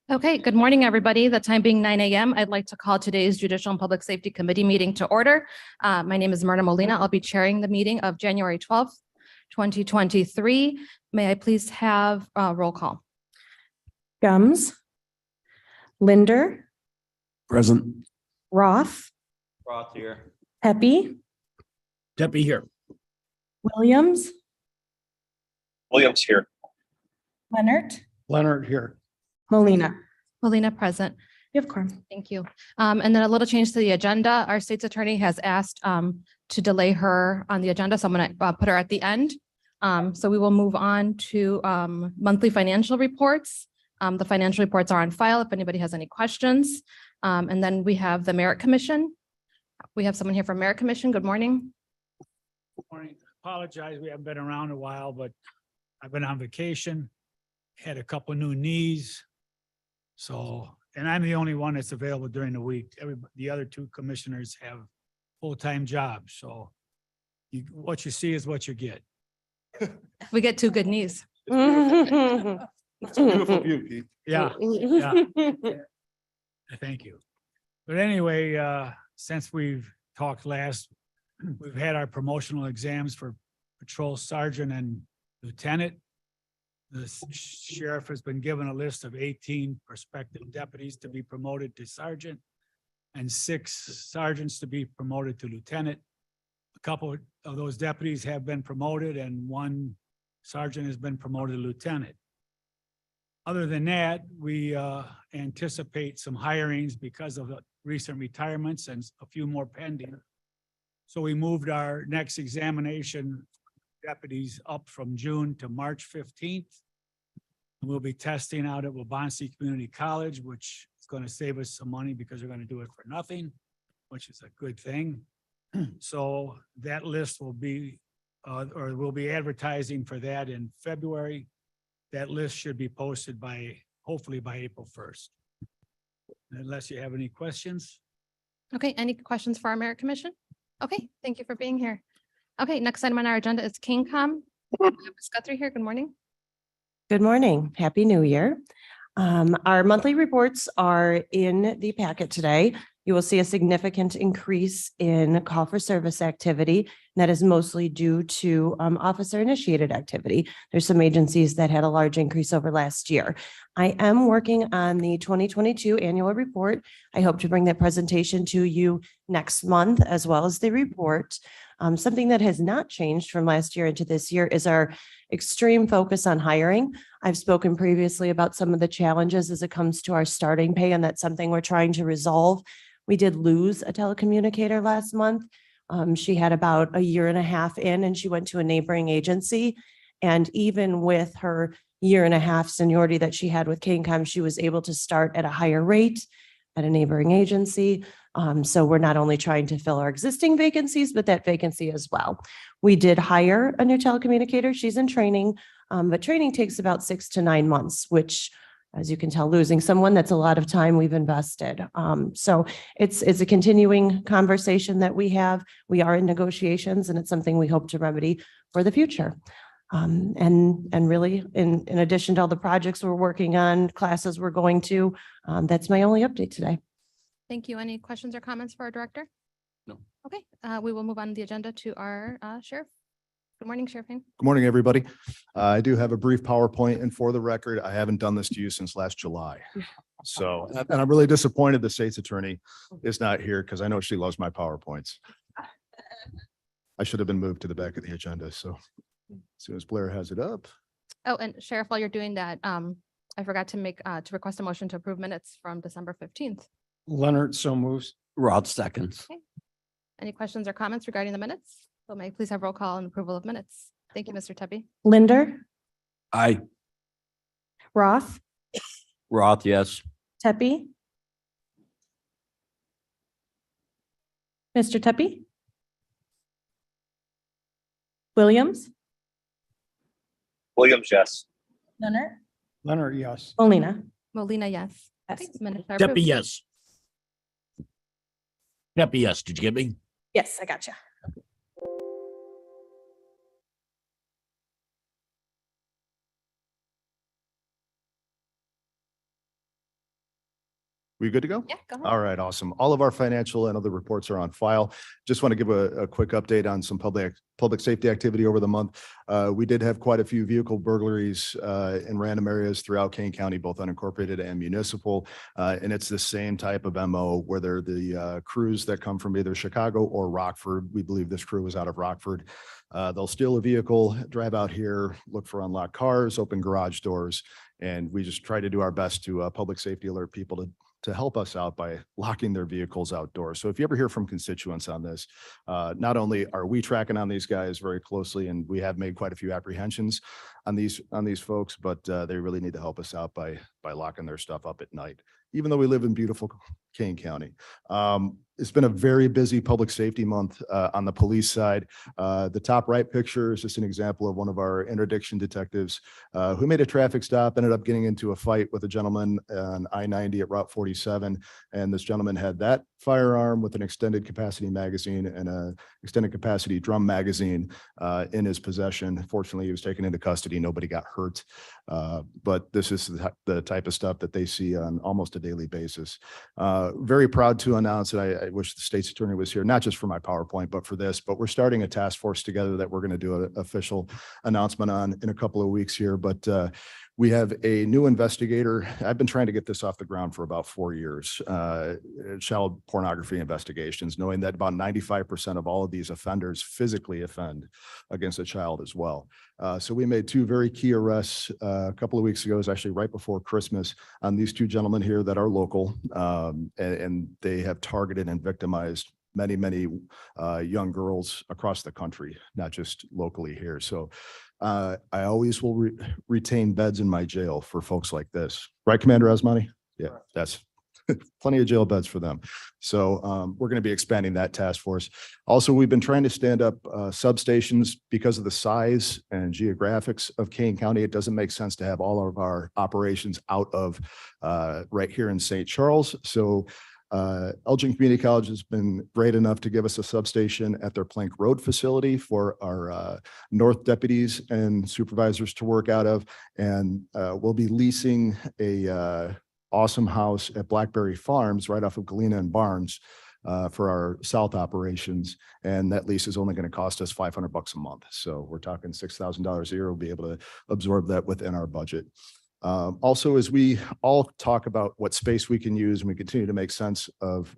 Okay, good morning, everybody. The time being 9 a.m., I'd like to call today's Judicial and Public Safety Committee meeting to order. My name is Myrna Molina. I'll be chairing the meeting of January 12th, 2023. May I please have a roll call? Gums, Linder, Present. Roth, Roth here. Pepe, Deppie here. Williams, Williams here. Leonard, Leonard here. Molina. Molina present. You have quorum. Thank you. And then a little change to the agenda. Our state's attorney has asked to delay her on the agenda, so I'm going to put her at the end. So we will move on to monthly financial reports. The financial reports are on file if anybody has any questions. And then we have the Merit Commission. We have someone here from Merit Commission. Good morning. Good morning. Apologize, we haven't been around a while, but I've been on vacation, had a couple new knees. So, and I'm the only one that's available during the week. The other two commissioners have full-time jobs, so what you see is what you get. We get two good knees. It's a beautiful view, Pete. Yeah, thank you. But anyway, since we've talked last, we've had our promotional exams for patrol sergeant and lieutenant. The sheriff has been given a list of 18 prospective deputies to be promoted to sergeant and 6 sergeants to be promoted to lieutenant. A couple of those deputies have been promoted and 1 sergeant has been promoted to lieutenant. Other than that, we anticipate some hirings because of the recent retirements and a few more pending. So we moved our next examination deputies up from June to March 15th. We'll be testing out at Waubonsee Community College, which is going to save us some money because we're going to do it for nothing, which is a good thing. So that list will be, or we'll be advertising for that in February. That list should be posted hopefully by April 1st. Unless you have any questions. Okay, any questions for our Merit Commission? Okay, thank you for being here. Okay, next item on our agenda is KingCom. We have Ms. Guthrie here. Good morning. Good morning. Happy New Year. Our monthly reports are in the packet today. You will see a significant increase in call for service activity. That is mostly due to officer initiated activity. There's some agencies that had a large increase over last year. I am working on the 2022 annual report. I hope to bring that presentation to you next month, as well as the report. Something that has not changed from last year into this year is our extreme focus on hiring. I've spoken previously about some of the challenges as it comes to our starting pay, and that's something we're trying to resolve. We did lose a telecommunicator last month. She had about 1.5 years in, and she went to a neighboring agency. And even with her 1.5 years seniority that she had with KingCom, she was able to start at a higher rate at a neighboring agency. So we're not only trying to fill our existing vacancies, but that vacancy as well. We did hire a new telecommunicator. She's in training, but training takes about 6 to 9 months, which, as you can tell, losing someone, that's a lot of time we've invested. So it's a continuing conversation that we have. We are in negotiations, and it's something we hope to remedy for the future. And really, in addition to all the projects we're working on, classes we're going to, that's my only update today. Thank you. Any questions or comments for our director? No. Okay, we will move on the agenda to our sheriff. Good morning, Sheriff Payne. Good morning, everybody. I do have a brief PowerPoint, and for the record, I haven't done this to you since last July. So, and I'm really disappointed the state's attorney is not here because I know she loves my PowerPoints. I should have been moved to the back of the agenda. So as soon as Blair has it up. Oh, and Sheriff, while you're doing that, I forgot to request a motion to approve minutes from December 15th. Leonard so moves. Roth seconds. Okay. Any questions or comments regarding the minutes? So may I please have roll call and approval of minutes? Thank you, Mr. Tebby. Linder, Aye. Roth, Roth, yes. Tepe. Mr. Tepe. Williams, Williams, yes. Leonard, Leonard, yes. Molina. Molina, yes. Yes. Okay, minutes are Deppie, approved. yes. Deppie, yes. Did you get me? Yes, I got you. We good to go? Yeah, go ahead. All right, awesome. All of our financial and other reports are on file. Just want to give a quick update on some public safety activity over the month. We did have quite a few vehicle burglaries in random areas throughout Kane County, both unincorporated and municipal. And it's the same type of MO where they're the crews that come from either Chicago or Rockford. We believe this crew was out of Rockford. They'll steal a vehicle, drive out here, look for unlocked cars, open garage doors, and we just try to do our best to public safety alert people to help us out by locking their vehicles outdoors. So if you ever hear from constituents on this, not only are we tracking on these guys very closely, and we have made quite a few apprehensions on these folks, but they really need to help us out by locking their stuff up at night, even though we live in beautiful Kane County. It's been a very busy public safety month on the police side. The top right picture is just an example of one of our interdiction detectives who made a traffic stop, ended up getting into a fight with a gentleman on I-90 at Route 47. And this gentleman had that firearm with an extended capacity magazine and a extended capacity drum magazine in his possession. Fortunately, he was taken into custody. Nobody got hurt. But this is the type of stuff that they see on almost a daily basis. Very proud to announce that I wish the state's attorney was here, not just for my PowerPoint, but for this, but we're starting a task force together that we're going to do an official announcement on in a couple of weeks here. But we have a new investigator. I've been trying to get this off the ground for about 4 years, child pornography investigations, knowing that about 95% of all of these offenders physically offend against a child as well. So we made 2 very key arrests a couple of weeks ago. It was actually right before Christmas on these 2 gentlemen here that are local, and they have targeted and victimized many young girls across the country, not just locally here. So I always will retain beds in my jail for folks like this. Right, Commander Asmani? Yeah, that's plenty of jail beds for them. So we're going to be expanding that task force. Also, we've been trying to stand up substations because of the size and geographics of Kane County. It doesn't make sense to have all of our operations out of right here in St. Charles. So Elgin Community College has been great enough to give us a substation at their Plank Road facility for our North deputies and supervisors to work out of. And we'll be leasing a awesome house at Blackberry Farms right off of Galena and Barnes for our South operations. And that lease is only going to cost us $500 a month. So we're talking $6,000 a year. We'll be able to absorb that within our budget. Also, as we all talk about what space we can use and we continue to make sense of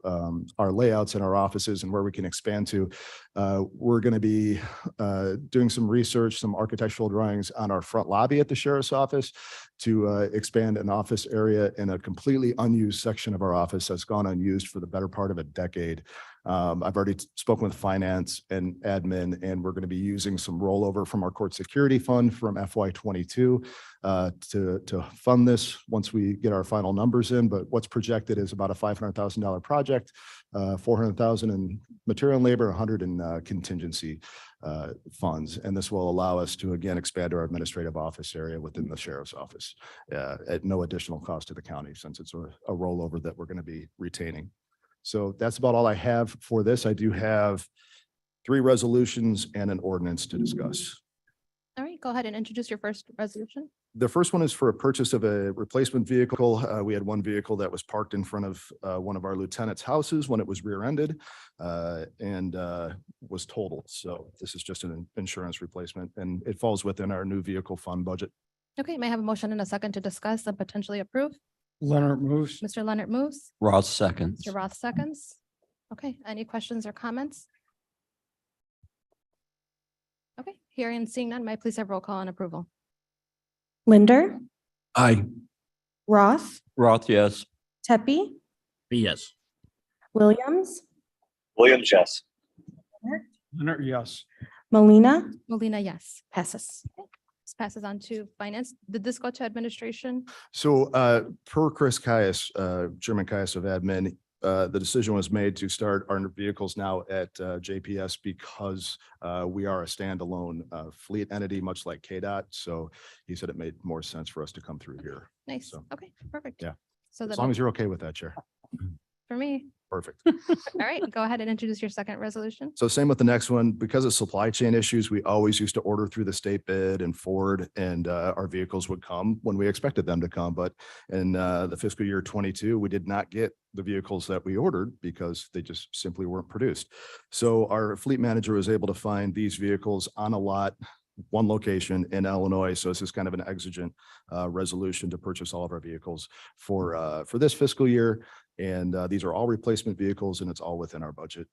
our layouts in our offices and where we can expand to, we're going to be doing some research, some architectural drawings on our front lobby at the sheriff's office to expand an office area in a completely unused section of our office that's gone unused for the better part of a decade. I've already spoken with finance and admin, and we're going to be using some rollover from our court security fund from FY22 to fund this once we get our final numbers in. But what's projected is about a $500,000 project, $400,000 in material and labor, $100 in contingency funds. And this will allow us to, again, expand our administrative office area within the sheriff's office at no additional cost to the county, since it's a rollover that we're going to be retaining. So that's about all I have for this. I do have 3 resolutions and an ordinance to discuss. All right, go ahead and introduce your first resolution. The first one is for a purchase of a replacement vehicle. We had one vehicle that was parked in front of one of our lieutenant's houses when it was rear-ended and was totaled. So this is just an insurance replacement, and it falls within our new vehicle fund budget. Okay, may I have a motion and a second to discuss and potentially approve? Leonard moves. Mr. Leonard moves. Roth seconds. Mr. Roth seconds. Okay, any questions or comments? Okay, hearing and seeing none, may I please have roll call on approval? Linder, Aye. Roth, Roth, yes. Tepe, Yes. Williams, Williams, yes. Leonard, yes. Molina, Molina, yes. Passes. Okay, this passes on to finance. Did this go to administration? So per Chris Caius, Chairman Caius of admin, the decision was made to start our vehicles now at JPS because we are a standalone fleet entity, much like KDOT. So he said it made more sense for us to come through here. Nice. So, Okay, perfect. yeah. So As that long as you're okay with that, Chair. for me, Perfect. All right, go ahead and introduce your second resolution. So same with the next one, because of supply chain issues, we always used to order through the state bid and Ford, and our vehicles would come when we expected them to come. But in the fiscal year 22, we did not get the vehicles that we ordered because they just simply weren't produced. So our fleet manager was able to find these vehicles on a lot, one location in Illinois. So this is kind of an exigent resolution to purchase all of our vehicles for this fiscal year. And these are all replacement vehicles, and it's all within our budget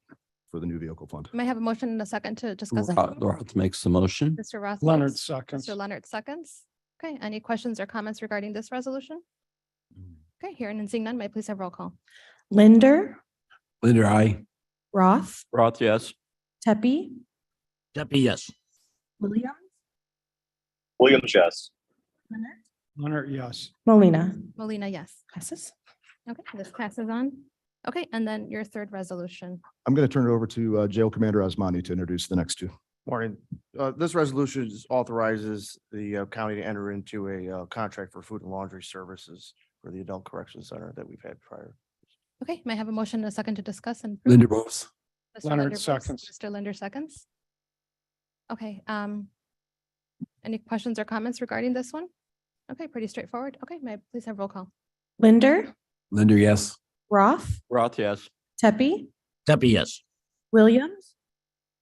for the new vehicle fund. May I have a motion and a second to discuss? Roth makes the motion. Mr. Roth. Leonard moves. seconds. Mr. Leonard seconds. Okay, any questions or comments regarding this resolution? Okay, hearing and seeing none, may I please have roll call? Linder, Linder, aye. Roth, Roth, yes. Tepe, Tepe, yes. Williams, Williams, yes. Leonard, yes. Molina. Molina, yes. Passes. Okay, this passes on. Okay, and then your third resolution. I'm going to turn it over to Jail Commander Osmani to introduce the next two. Morning. This resolution authorizes the county to enter into a contract for food and laundry services for the adult correction center that we've had prior. Okay, may I have a motion and a second to discuss and? approve? Linder moves. Mr. Leonard Linder moves. seconds. Mr. Linder seconds. Okay, any questions or comments regarding this one? Okay, pretty straightforward. Okay, may I please have roll call? Linder, Linder, yes. Roth, Roth, yes. Tepe, Tepe, yes. Williams,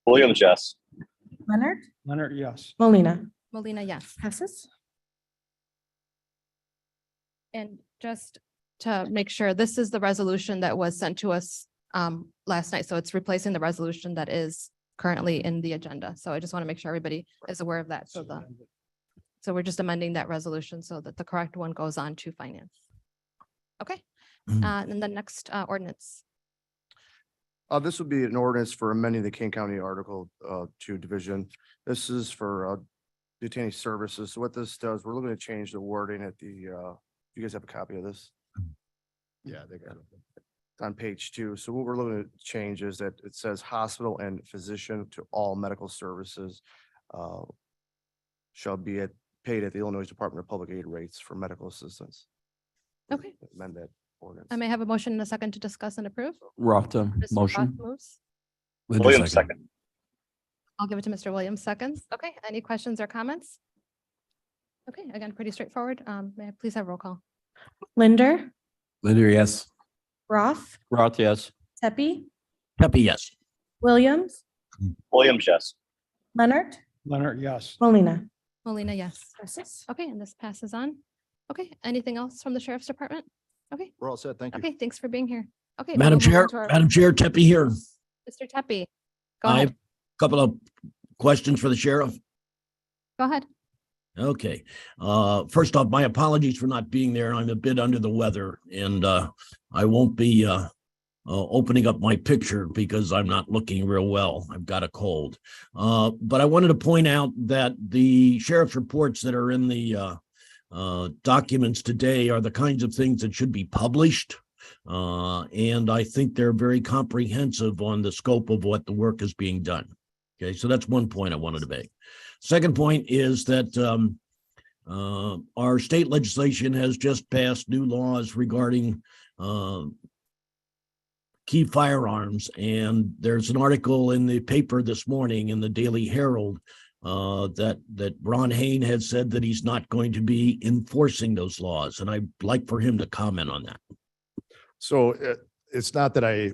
Williams, yes. Leonard, Leonard, yes. Molina. Molina, yes. Passes. And just to make sure, this is the resolution that was sent to us last night. So it's replacing the resolution that is currently in the agenda. So I just want to make sure everybody is aware of that. So we're just amending that resolution so that the correct one goes on to finance. Okay, and the next ordinance. This would be an ordinance for amending the King County Article 2 division. This is for detainee services. So what this does, we're looking to change the wording at the, you guys have a copy of this? Yeah, they got it. It's on page 2. So what we're looking to change is that it says hospital and physician to all medical services shall be paid at the Illinois Department of Public Aid rates for medical assistance. Okay. Amend that ordinance. I may have a motion and a second to discuss and approve. Roth, Mr. Roth motion. moves. Linder, Williams, second. I'll give it to Mr. Williams seconds. Okay, any questions or comments? Okay, again, pretty straightforward. May I please have roll call? Linder, Linder, yes. Roth, Roth, yes. Tepe, Tepe, yes. Williams, Williams, yes. Leonard, Leonard, yes. Molina. Molina, yes. Passes. Okay, and this passes on. Okay, anything else from the sheriff's department? Okay, We're all set. Thank you. okay, thanks for being here. Okay. Madam we'll move Chair, on to our- Madam Chair, Tepe here. Mr. Tepe, go I have ahead, a couple of questions for the sheriff. go ahead. Okay. First off, my apologies for not being there. I'm a bit under the weather and I won't be opening up my picture because I'm not looking real well. I've got a cold. But I wanted to point out that the sheriff's reports that are in the documents today are the kinds of things that should be published. And I think they're very comprehensive on the scope of what the work is being done. Okay, so that's one point I wanted to make. Second point is that our state legislation has just passed new laws regarding key firearms. And there's an article in the paper this morning in the Daily Herald that Ron Hain has said that he's not going to be enforcing those laws. And I'd like for him to comment on that. So it's not that I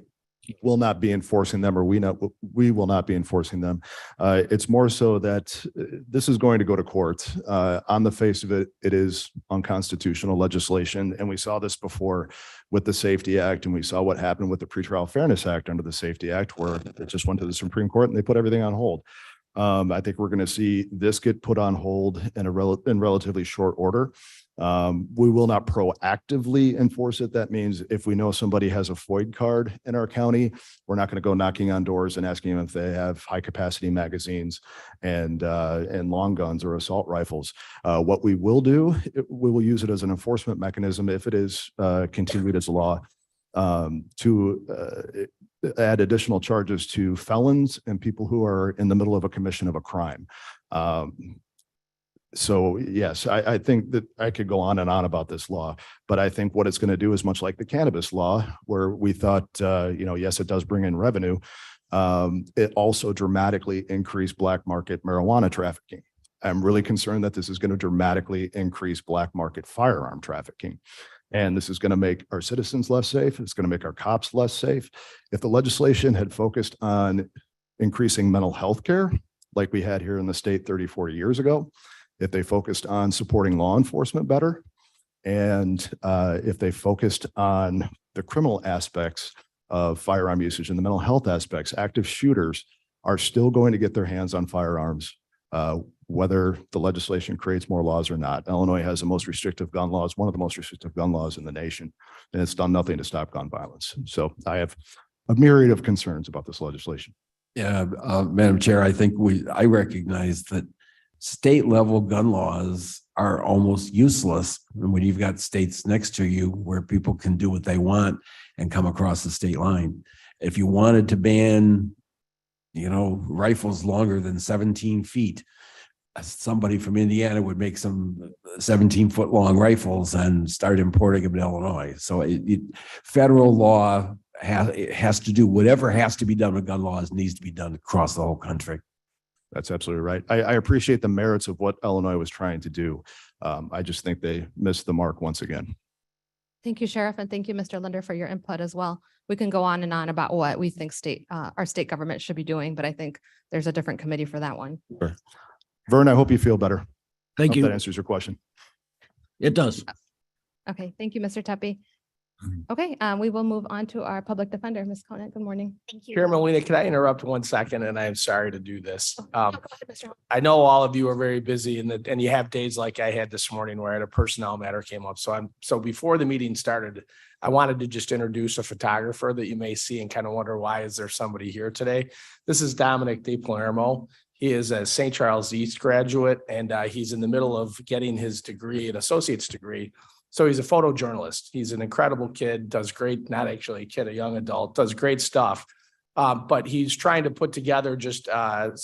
will not be enforcing them or we will not be enforcing them. It's more so that this is going to go to court. On the face of it, it is unconstitutional legislation. And we saw this before with the Safety Act, and we saw what happened with the Pretrial Fairness Act under the Safety Act, where it just went to the Supreme Court and they put everything on hold. I think we're going to see this get put on hold in relatively short order. We will not proactively enforce it. That means if we know somebody has a FOID card in our county, we're not going to go knocking on doors and asking them if they have high capacity magazines and long guns or assault rifles. What we will do, we will use it as an enforcement mechanism if it is continued as law, to add additional charges to felons and people who are in the middle of a commission of a crime. So yes, I think that I could go on and on about this law, but I think what it's going to do is much like the cannabis law, where we thought, yes, it does bring in revenue. It also dramatically increased black market marijuana trafficking. I'm really concerned that this is going to dramatically increase black market firearm trafficking. And this is going to make our citizens less safe. It's going to make our cops less safe. If the legislation had focused on increasing mental health care, like we had here in the state 30, 40 years ago, if they focused on supporting law enforcement better, and if they focused on the criminal aspects of firearm usage and the mental health aspects, active shooters are still going to get their hands on firearms, whether the legislation creates more laws or not. Illinois has the most restrictive gun laws, one of the most restrictive gun laws in the nation, and it's done nothing to stop gun violence. So I have a myriad of concerns about this legislation. Yeah, Madam Chair, I think I recognize that state level gun laws are almost useless when you've got states next to you where people can do what they want and come across the state line. If you wanted to ban, rifles longer than 17 feet, somebody from Indiana would make some 17-foot long rifles and start importing them in Illinois. So federal law has to do whatever has to be done with gun laws needs to be done across the whole country. That's absolutely right. I appreciate the merits of what Illinois was trying to do. I just think they missed the mark once again. Thank you, Sheriff, and thank you, Mr. Linder, for your input as well. We can go on and on about what we think our state government should be doing, but I think there's a different committee for that one. Sure. Vern, I hope you feel better. Thank Hope you. that answers your question. It does. Okay, thank you, Mr. Tepe. Mhm. Okay, we will move on to our public defender, Ms. Conant. Good morning. Thank you. Chairman Molina, can I interrupt 1 second? And I'm sorry to do this. Go ahead, Mr. Hall. I know all of you are very busy and you have days like I had this morning where I had a personnel matter came up. So before the meeting started, I wanted to just introduce a photographer that you may see and kind of wonder, why is there somebody here today? This is Dominic De Palermo. He is a St. Charles East graduate, and he's in the middle of getting his degree, an associate's degree. So he's a photojournalist. He's an incredible kid, does great, not actually a kid, a young adult, does great stuff. But he's trying to put together just a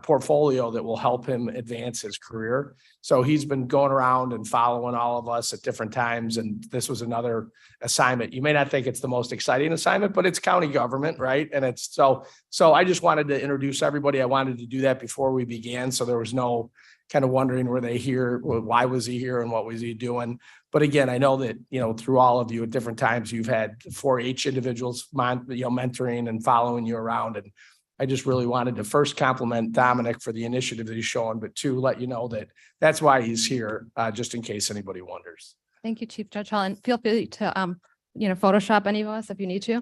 portfolio that will help him advance his career. So he's been going around and following all of us at different times. And this was another assignment. You may not think it's the most exciting assignment, but it's county government, right? And it's so I just wanted to introduce everybody. I wanted to do that before we began. So there was no kind of wondering, were they here? Why was he here? And what was he doing? But again, I know that, through all of you at different times, you've had 4-H individuals, mentoring and following you around. And I just really wanted to first compliment Dominic for the initiative that he's showing, but 2, let you know that that's why he's here, just in case anybody wonders. Thank you, Chief Judge Hall, and feel free to, Photoshop any of us if you need to.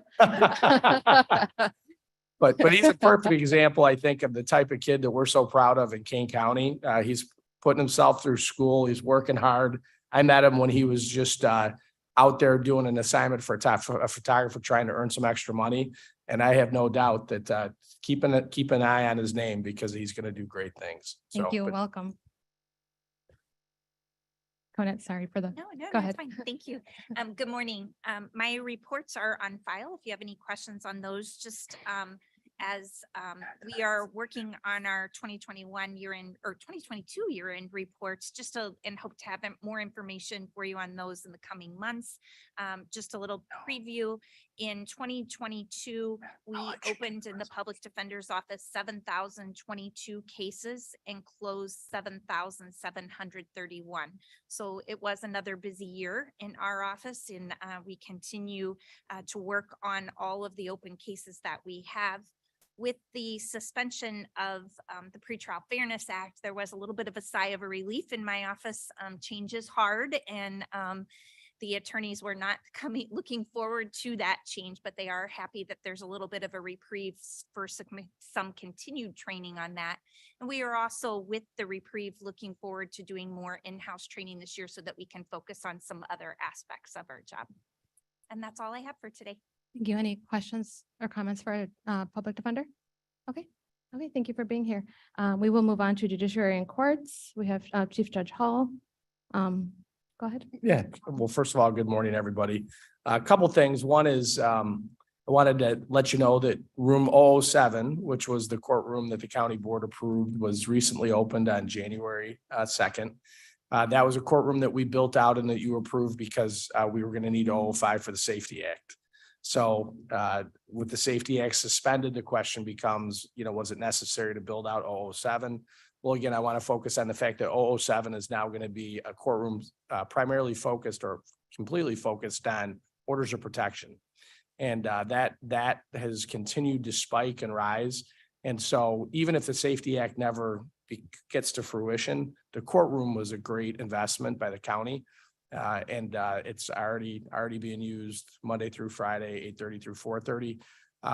But he's a perfect example, I think, of the type of kid that we're so proud of in Kane County. He's putting himself through school. He's working hard. I met him when he was just out there doing an assignment for a photographer trying to earn some extra money. And I have no doubt that keep an eye on his name because he's going to do great things. Thank you. Welcome. Conant, sorry for the. No, Go ahead. Fine. Thank you. Good morning. My reports are on file. If you have any questions on those, just as we are working on our 2021 year-end or 2022 year-end reports, and hope to have more information for you on those in the coming months. Just a little preview. In 2022, we opened in the public defender's office 7,022 cases and closed 7,731. So it was another busy year in our office, and we continue to work on all of the open cases that we have. With the suspension of the Pretrial Fairness Act, there was a little bit of a sigh of a relief in my office. Change is hard, and the attorneys were not looking forward to that change, but they are happy that there's a little bit of a reprieve for some continued training on that. And we are also, with the reprieve, looking forward to doing more in-house training this year so that we can focus on some other aspects of our job. And that's all I have for today. Thank you. Any questions or comments for public defender? Okay. Thank you for being here. We will move on to judiciary and courts. We have Chief Judge Hall. Go ahead. Yeah. Well, first of all, good morning, everybody. A couple things. One is, I wanted to let you know that room 007, which was the courtroom that the county board approved, was recently opened on January 2nd. That was a courtroom that we built out and that you approved because we were going to need 005 for the Safety Act. So with the Safety Act suspended, the question becomes, was it necessary to build out 007? Well, again, I want to focus on the fact that 007 is now going to be a courtroom primarily focused or completely focused on orders of protection. And that has continued to spike and rise. And so even if the Safety Act never gets to fruition, the courtroom was a great investment by the county. And it's already being used Monday through Friday, 8:30 through 4:30.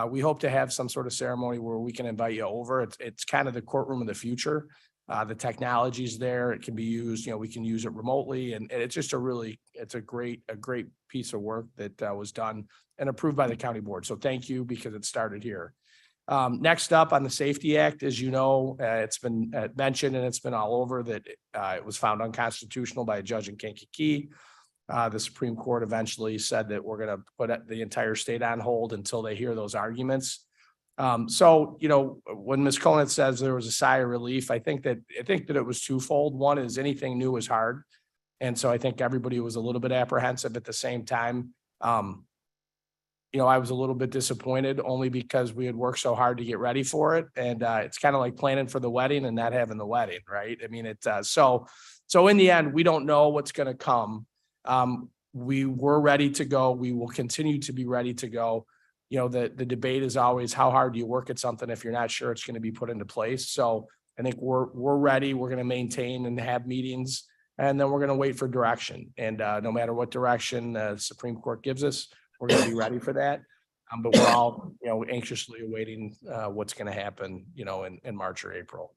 We hope to have some sort of ceremony where we can invite you over. It's kind of the courtroom of the future. The technology's there. It can be used, we can use it remotely. And it's just it's a great piece of work that was done and approved by the county board. So thank you, because it started here. Next up on the Safety Act, as you know, it's been mentioned and it's been all over that it was found unconstitutional by a judge in Kankakee. The Supreme Court eventually said that we're going to put the entire state on hold until they hear those arguments. So, when Ms. Conant says there was a sigh of relief, I think that it was twofold. One is anything new is hard. And so I think everybody was a little bit apprehensive at the same time. I was a little bit disappointed only because we had worked so hard to get ready for it. And it's kind of like planning for the wedding and not having the wedding, right? I mean, so in the end, we don't know what's going to come. We were ready to go. We will continue to be ready to go. The debate is always how hard do you work at something if you're not sure it's going to be put into place. So I think we're ready. We're going to maintain and have meetings, and then we're going to wait for direction. And no matter what direction the Supreme Court gives us, we're going to be ready for that. But we're all, anxiously awaiting what's going to happen, in March or April.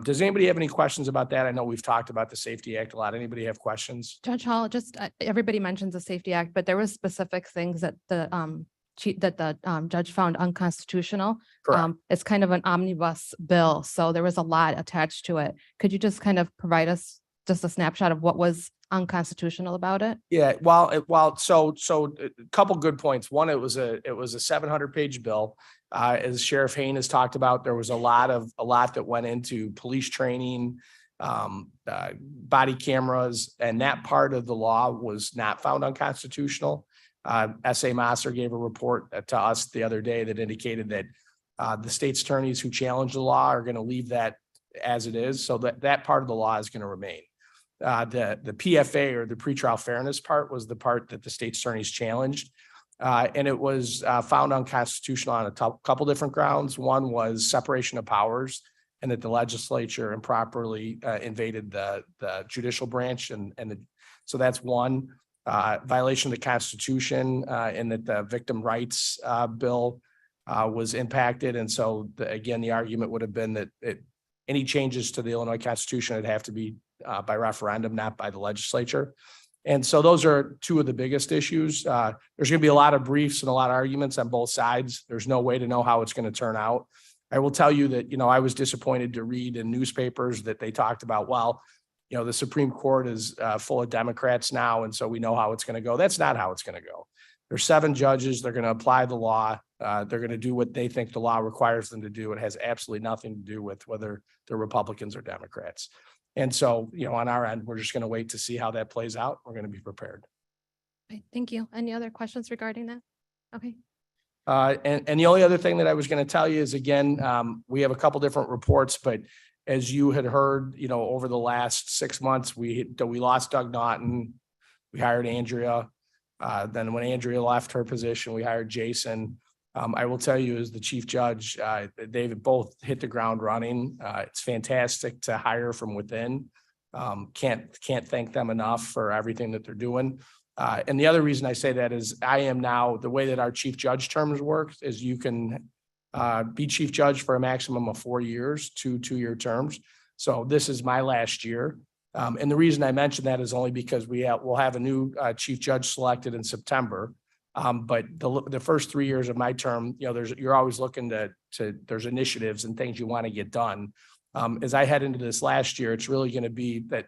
Does anybody have any questions about that? I know we've talked about the Safety Act a lot. Anybody have questions? Judge Hall, just everybody mentions the Safety Act, but there was specific things that the judge found unconstitutional. Correct. It's kind of an omnibus bill, so there was a lot attached to it. Could you just kind of provide us just a snapshot of what was unconstitutional about it? Yeah, so a couple good points. One, it was a 700-page bill. As Sheriff Hayne has talked about, there was a lot that went into police training, body cameras, and that part of the law was not found unconstitutional. S.A. Mosser gave a report to us the other day that indicated that the state's attorneys who challenge the law are going to leave that as it is, so that part of the law is going to remain. The PFA, or the pretrial fairness part, was the part that the state's attorneys challenged. And it was found unconstitutional on a couple different grounds. One was separation of powers, and that the legislature improperly invaded the judicial branch. So that's one violation of the Constitution, and that the victim rights bill was impacted. And so again, the argument would have been that any changes to the Illinois Constitution would have to be by referendum, not by the legislature. And so those are two of the biggest issues. There's going to be a lot of briefs and a lot of arguments on both sides. There's no way to know how it's going to turn out. I will tell you that, I was disappointed to read in newspapers that they talked about, the Supreme Court is full of Democrats now, and so we know how it's going to go. That's not how it's going to go. There's 7 judges. They're going to apply the law. They're going to do what they think the law requires them to do. It has absolutely nothing to do with whether they're Republicans or Democrats. And so, on our end, we're just going to wait to see how that plays out. We're going to be prepared. Okay, thank you. Any other questions regarding that? Okay. And the only other thing that I was going to tell you is, again, we have a couple different reports, but as you had heard, over the last 6 months, we lost Doug Naughton. We hired Andrea. Then when Andrea left her position, we hired Jason. I will tell you, as the chief judge, they've both hit the ground running. It's fantastic to hire from within. Can't thank them enough for everything that they're doing. And the other reason I say that is I am now, the way that our chief judge terms work is you can be chief judge for a maximum of 4 years, 2-year terms. So this is my last year. And the reason I mention that is only because we'll have a new chief judge selected in September. But the first 3 years of my term, you're always looking there's initiatives and things you want to get done. As I head into this last year, it's really going to be that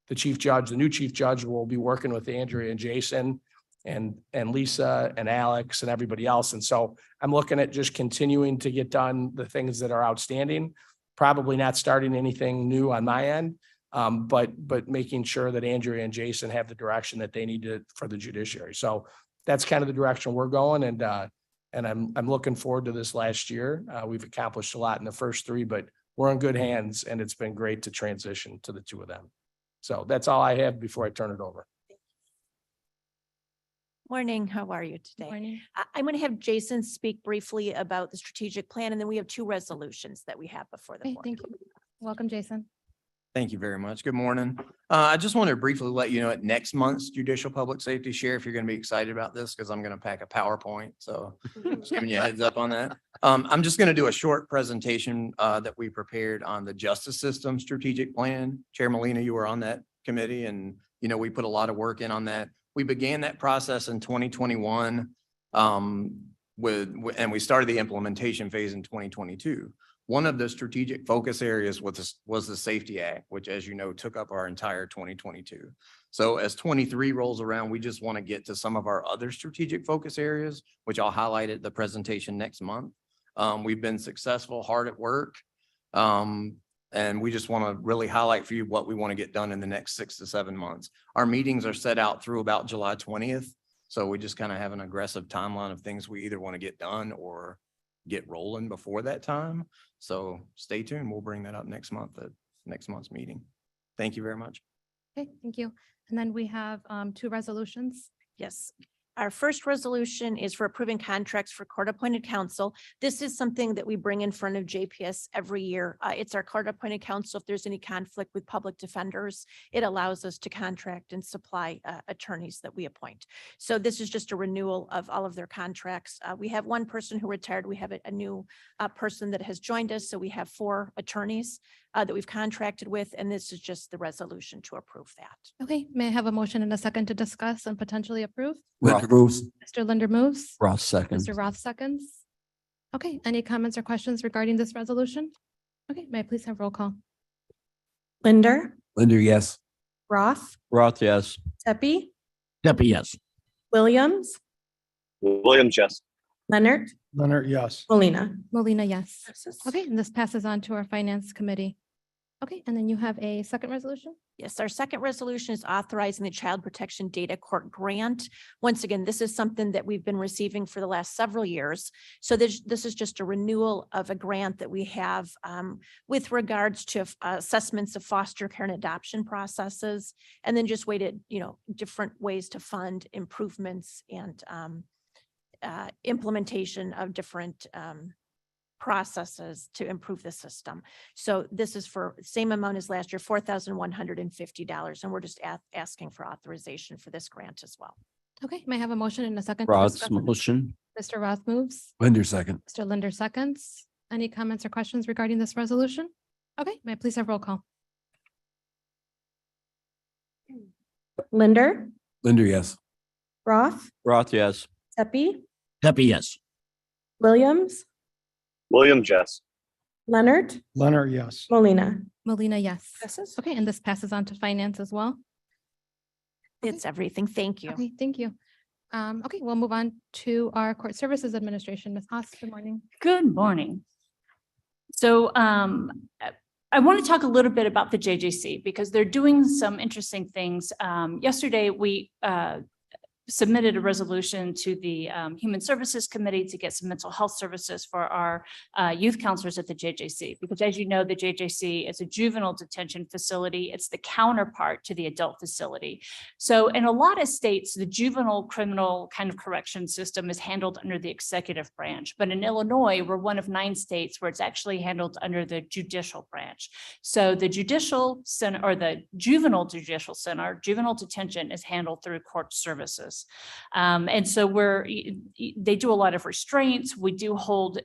the new chief judge will be working with Andrea and Jason and Lisa and Alex and everybody else. And so I'm looking at just continuing to get done the things that are outstanding, probably not starting anything new on my end. But making sure that Andrea and Jason have the direction that they need to for the judiciary. So that's kind of the direction we're going. And I'm looking forward to this last year. We've accomplished a lot in the first 3, but we're in good hands, and it's been great to transition to the 2 of them. So that's all I have before I turn it over. Morning, how are you today? Morning. I'm going to have Jason speak briefly about the strategic plan, and then we have 2 resolutions that we have before the Okay, board. thank you. Welcome, Jason. Thank you very much. Good morning. I just wanted to briefly let you know at next month's Judicial Public Safety Sheriff, you're going to be excited about this because I'm going to pack a PowerPoint. So just giving you a heads up on that. I'm just going to do a short presentation that we prepared on the justice system strategic plan. Chair Molina, you were on that committee, and we put a lot of work in on that. We began that process in 2021 and we started the implementation phase in 2022. One of the strategic focus areas was the Safety Act, which, as you know, took up our entire 2022. So as 23 rolls around, we just want to get to some of our other strategic focus areas, which I'll highlight at the presentation next month. We've been successful, hard at work. And we just want to really highlight for you what we want to get done in the next 6 to 7 months. Our meetings are set out through about July 20th. So we just kind of have an aggressive timeline of things we either want to get done or get rolling before that time. So stay tuned. We'll bring that up next month at next month's meeting. Thank you very much. Okay, thank you. And then we have 2 resolutions. Yes. Our first resolution is for approving contracts for court-appointed counsel. This is something that we bring in front of JPS every year. It's our court-appointed counsel. If there's any conflict with public defenders, it allows us to contract and supply attorneys that we appoint. So this is just a renewal of all of their contracts. We have 1 person who retired. We have a new person that has joined us. So we have 4 attorneys that we've contracted with, and this is just the resolution to approve that. Okay, may I have a motion and a second to discuss and potentially approve? Linder moves. Mr. Linder moves. Ross seconds. Mr. Roth seconds. Okay, any comments or questions regarding this resolution? Okay, may I please have roll call? Linder, Linder, yes. Roth, Roth, yes. Tepe, Tepe, yes. Williams, Williams, yes. Leonard, Leonard, yes. Molina. Molina, yes. Okay, and this passes on to our finance committee. Okay, and then you have a second resolution? Yes, our second resolution is authorizing the Child Protection Data Court Grant. Once again, this is something that we've been receiving for the last several years. So this is just a renewal of a grant that we have with regards to assessments of foster care and adoption processes, and then just different ways to fund improvements and implementation of different processes to improve the system. So this is for the same amount as last year, $4,150. And we're just asking for authorization for this grant as well. Okay, may I have a motion and a second? to Roth's discuss? motion. Mr. Roth moves. Linder second. Mr. Linder seconds. Any comments or questions regarding this resolution? Okay, may I please have roll call? Linder, Linder, yes. Roth, Roth, yes. Tepe, Tepe, yes. Williams, Williams, yes. Leonard, Leonard, yes. Molina. Molina, yes. Okay, and this passes on to finance as well. It's everything. Thank you. Okay, thank you. Okay, we'll move on to our Court Services Administration. Ms. Haas, good morning. Good morning. So I want to talk a little bit about the JJC because they're doing some interesting things. Yesterday, we submitted a resolution to the Human Services Committee to get some mental health services for our youth counselors at the JJC. Because as you know, the JJC is a juvenile detention facility. It's the counterpart to the adult facility. So in a lot of states, the juvenile criminal kind of correction system is handled under the executive branch. But in Illinois, we're one of 9 states where it's actually handled under the judicial branch. So the judicial center or the juvenile judicial center, juvenile detention is handled through court services. And so they do a lot of restraints. We do hold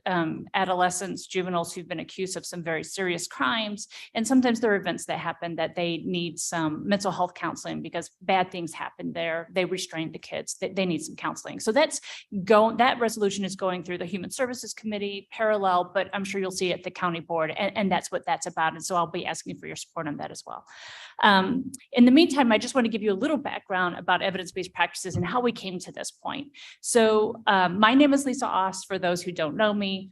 adolescents, juveniles who've been accused of some very serious crimes. And sometimes there are events that happen that they need some mental health counseling because bad things happen there. They restrain the kids. They need some counseling. So that resolution is going through the Human Services Committee parallel, but I'm sure you'll see it at the county board. And that's what that's about. And so I'll be asking for your support on that as well. In the meantime, I just want to give you a little background about evidence-based practices and and how we came to this point. So my name is Lisa Ost, for those who don't know me.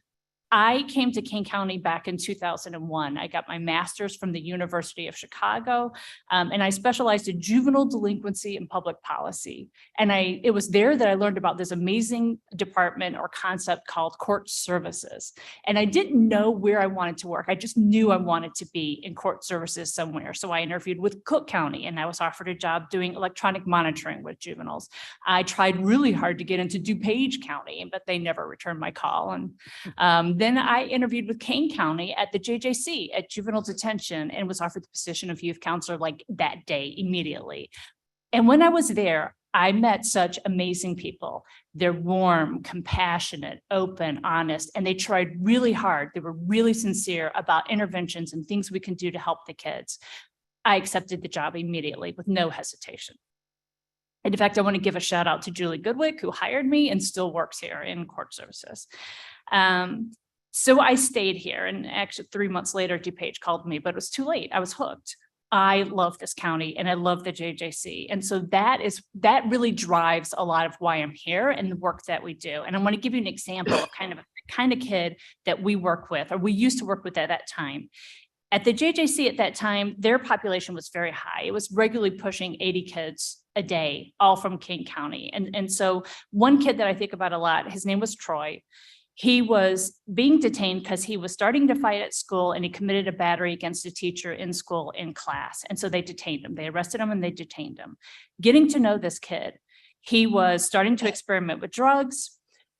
I came to King County back in 2001. I got my master's from the University of Chicago, and I specialized in juvenile delinquency and public policy. And it was there that I learned about this amazing department or concept called court services. And I didn't know where I wanted to work. I just knew I wanted to be in court services somewhere. So I interviewed with Cook County, and I was offered a job doing electronic monitoring with juveniles. I tried really hard to get into DuPage County, but they never returned my call. And then I interviewed with Kane County at the JJC at juvenile detention and was offered the position of youth counselor like that day immediately. And when I was there, I met such amazing people. They're warm, compassionate, open, honest, and they tried really hard. They were really sincere about interventions and things we can do to help the kids. I accepted the job immediately with no hesitation. And in fact, I want to give a shout out to Julie Goodwick, who hired me and still works here in court services. So I stayed here, and actually 3 months later, DuPage called me, but it was too late. I was hooked. I love this county and I love the JJC. And so that really drives a lot of why I'm here and the work that we do. And I want to give you an example of kind of kid that we work with, or we used to work with at that time. At the JJC at that time, their population was very high. It was regularly pushing 80 kids a day, all from King County. And so one kid that I think about a lot, his name was Troy. He was being detained because he was starting to fight at school and he committed a battery against a teacher in school in class. And so they detained him. They arrested him and they detained him. Getting to know this kid, he was starting to experiment with drugs,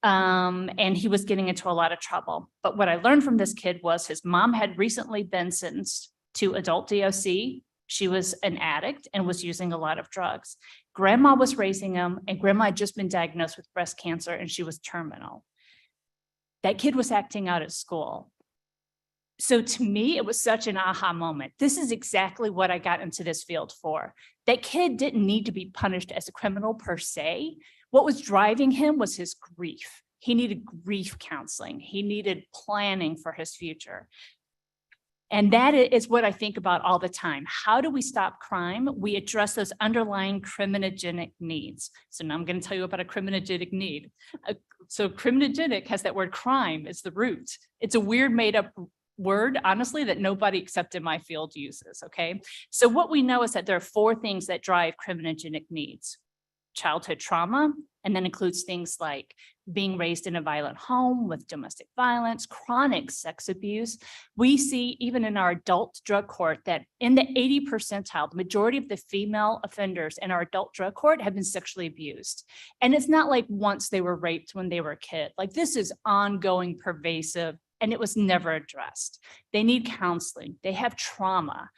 and he was getting into a lot of trouble. But what I learned from this kid was his mom had recently been sentenced to adult DOC. She was an addict and was using a lot of drugs. Grandma was raising him, and grandma had just been diagnosed with breast cancer and she was terminal. That kid was acting out at school. So to me, it was such an aha moment. This is exactly what I got into this field for. That kid didn't need to be punished as a criminal per se. What was driving him was his grief. He needed grief counseling. He needed planning for his future. And that is what I think about all the time. How do we stop crime? We address those underlying criminogenic needs. So now I'm going to tell you about a criminogenic need. So criminogenic has that word crime as the root. It's a weird made up word, honestly, that nobody except in my field uses, okay? So what we know is that there are 4 things that drive criminogenic needs. Childhood trauma, and that includes things like being raised in a violent home with domestic violence, chronic sex abuse. We see even in our adult drug court that in the 80th percentile, the majority of the female offenders in our adult drug court have been sexually abused. And it's not like once they were raped when they were a kid. Like this is ongoing, pervasive, and it was never addressed. They need counseling. They have trauma.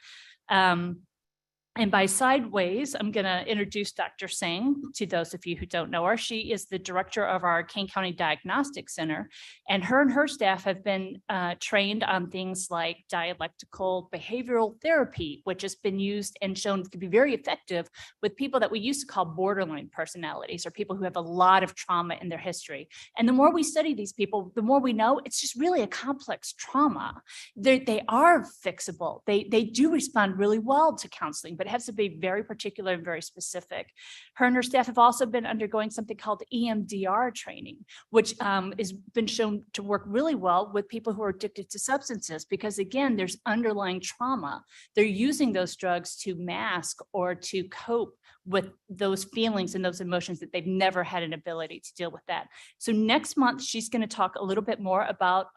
And by sideways, I'm going to introduce Dr. Singh to those of you who don't know her. She is the director of our Kane County Diagnostic Center, and her staff have been trained on things like dialectical behavioral therapy, which has been used and shown to be very effective with people that we used to call borderline personalities, or people who have a lot of trauma in their history. And the more we study these people, the more we know it's just really a complex trauma. They are fixable. They do respond really well to counseling, but it has to be very particular and very specific. Her and her staff have also been undergoing something called EMDR training, which has been shown to work really well with people who are addicted to substances, because again, there's underlying trauma. They're using those drugs to mask or to cope with those feelings and those emotions that they've never had an ability to deal with that. So next month, she's going to talk a little bit more about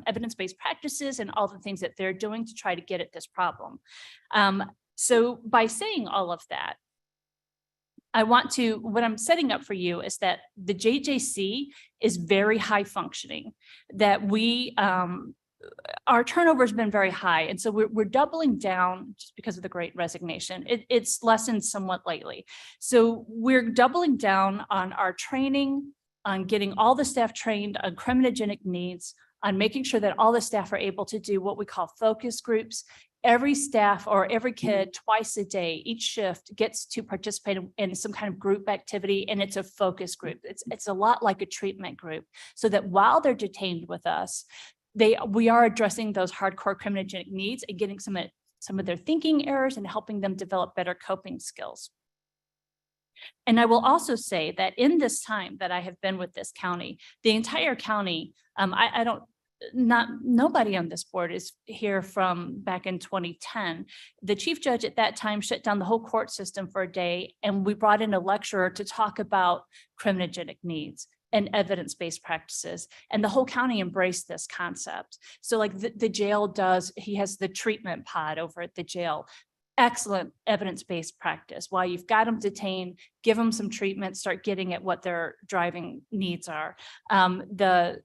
evidence-based practices and all the things that they're doing to try to get at this problem. So by saying all of that, what I'm setting up for you is that the JJC is very high functioning, that our turnover has been very high. And so we're doubling down just because of the Great Resignation. It's lessened somewhat lately. So we're doubling down on our training, on getting all the staff trained on criminogenic needs, on making sure that all the staff are able to do what we call focus groups. Every staff or every kid twice a day, each shift gets to participate in some kind of group activity, and it's a focus group. It's a lot like a treatment group, so that while they're detained with us, we are addressing those hardcore criminogenic needs and getting some of their thinking errors and helping them develop better coping skills. And I will also say that in this time that I have been with this county, the entire county, nobody on this board is here from back in 2010. The chief judge at that time shut down the whole court system for a day, and we brought in a lecturer to talk about criminogenic needs and evidence-based practices. And the whole county embraced this concept. So like the jail he has the treatment pod over at the jail. Excellent evidence-based practice. While you've got them detained, give them some treatment, start getting at what their driving needs are. The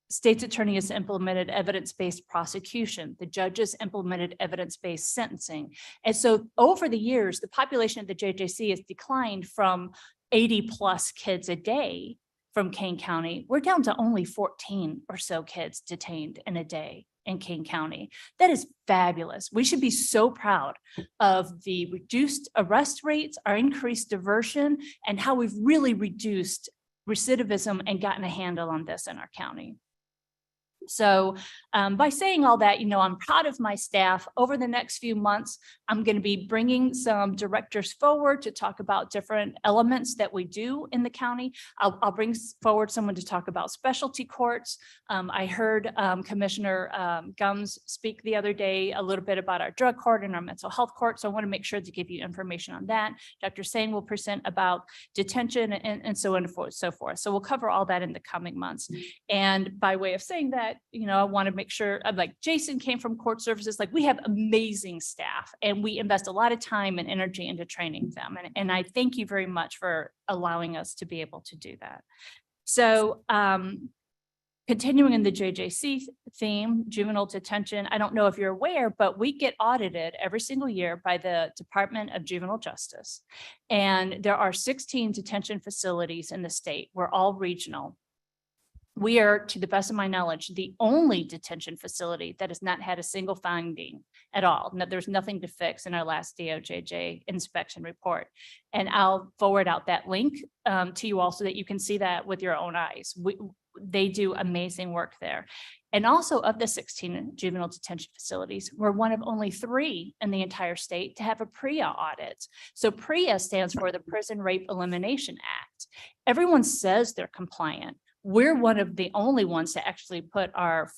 state's attorney has implemented evidence-based prosecution. The judges implemented evidence-based sentencing. And so over the years, the population of the JJC has declined from 80 plus kids a day from Kane County. We're down to only 14 or so kids detained in a day in Kane County. That is fabulous. We should be so proud of the reduced arrest rates, our increased diversion, and how we've really reduced recidivism and gotten a handle on this in our county. So by saying all that, I'm proud of my staff. Over the next few months, I'm going to be bringing some directors forward to talk about different elements that we do in the county. I'll bring forward someone to talk about specialty courts. I heard Commissioner Gums speak the other day a little bit about our drug court and our mental health court. So I want to make sure to give you information on that. Dr. Singh will present about detention and so on and so forth. So we'll cover all that in the coming months. And by way of saying that, I want to make sure, like Jason came from court services, like we have amazing staff and we invest a lot of time and energy into training them. And I thank you very much for allowing us to be able to do that. So continuing in the JJC theme, juvenile detention, I don't know if you're aware, but we get audited every single year by the Department of Juvenile Justice. And there are 16 detention facilities in the state. We're all regional. We are, to the best of my knowledge, the only detention facility that has not had a single finding at all. There's nothing to fix in our last DOJJ inspection report. And I'll forward out that link to you all so that you can see that with your own eyes. They do amazing work there. And also of the 16 juvenile detention facilities, we're one of only 3 in the entire state to have a PREA audit. So PREA stands for the Prison Rape Elimination Act. Everyone says they're compliant. We're one of the only ones to actually put our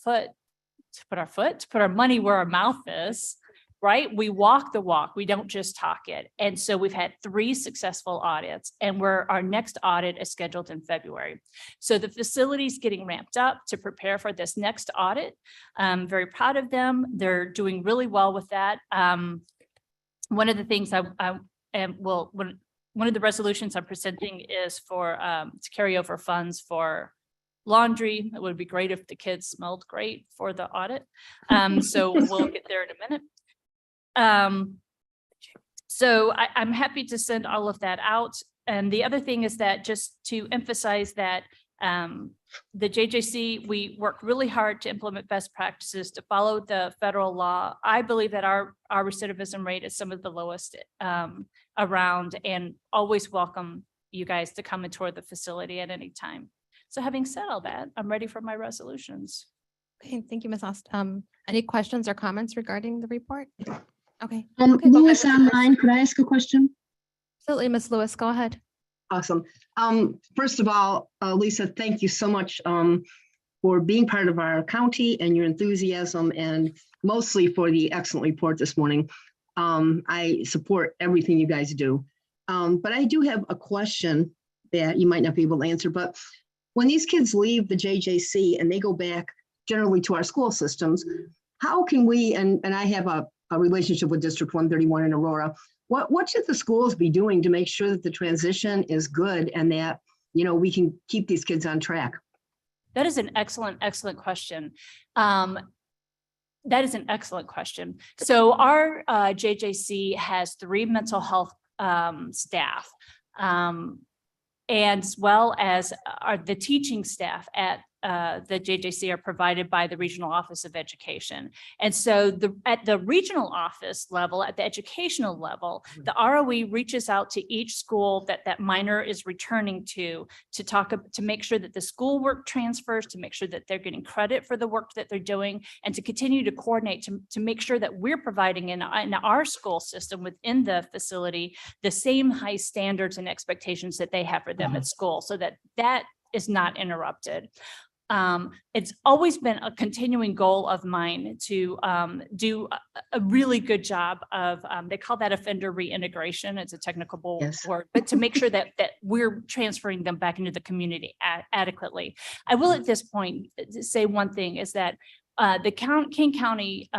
money where our mouth is, right? We walk the walk. We don't just talk it. And so we've had 3 successful audits, and our next audit is scheduled in February. So the facility's getting ramped up to prepare for this next audit. I'm very proud of them. They're doing really well with that. One of the things one of the resolutions I'm presenting is for to carry over funds for laundry. It would be great if the kids smelled great for the audit. So we'll get there in a minute. So I'm happy to send all of that out. And the other thing is that just to emphasize that the JJC, we work really hard to implement best practices, to follow the federal law. I believe that our recidivism rate is some of the lowest around, and always welcome you guys to come and tour the facility at any time. So having said all that, I'm ready for my resolutions. Okay, thank you, Ms. Ost. Any questions or comments regarding the report? Okay. Lewis online, could I ask a question? Absolutely, Ms. Lewis, go ahead. Awesome. First of all, Lisa, thank you so much for being part of our county and your enthusiasm, and mostly for the excellent report this morning. I support everything you guys do. But I do have a question that you might not be able to answer, but when these kids leave the JJC and they go back generally to our school systems, how can we, and I have a relationship with District 131 in Aurora, what should the schools be doing to make sure that the transition is good and that, we can keep these kids on track? That is an excellent question. That is an excellent question. So our JJC has 3 mental health staff, and as well as the teaching staff at the JJC are provided by the Regional Office of Education. And so at the regional office level, at the educational level, the ROE reaches out to each school that minor is returning to make sure that the schoolwork transfers, to make sure that they're getting credit for the work that they're doing, and to continue to coordinate to make sure that we're providing in our school system within the facility the same high standards and expectations that they have for them at school, so that is not interrupted. It's always been a continuing goal of mine to do a really good job of, they call that offender reintegration. It's a technical word, but to make sure that we're transferring them back into the community adequately. I will at this point say one thing is that the King County,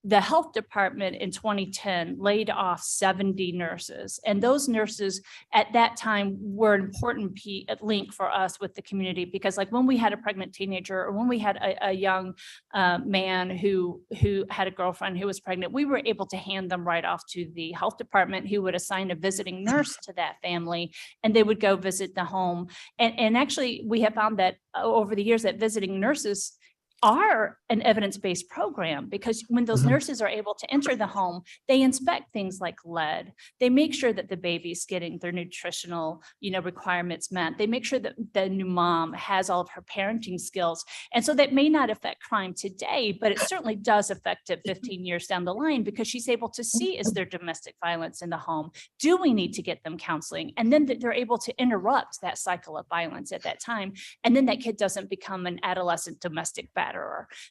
the health department in 2010 laid off 70 nurses. And those nurses at that time were an important link for us with the community, because like when we had a pregnant teenager, or when we had a young man who had a girlfriend who was pregnant, we were able to hand them right off to the health department, who would assign a visiting nurse to that family, and they would go visit the home. And actually we have found that over the years that visiting nurses are an evidence-based program, because when those nurses are able to enter the home, they inspect things like lead. They make sure that the baby's getting their nutritional, requirements met. They make sure that the new mom has all of her parenting skills. And so that may not affect crime today, but it certainly does affect it 15 years down the line, because she's able to see, is there domestic violence in the home? Do we need to get them counseling? And then they're able to interrupt that cycle of violence at that time. And then that kid doesn't become an adolescent domestic batterer,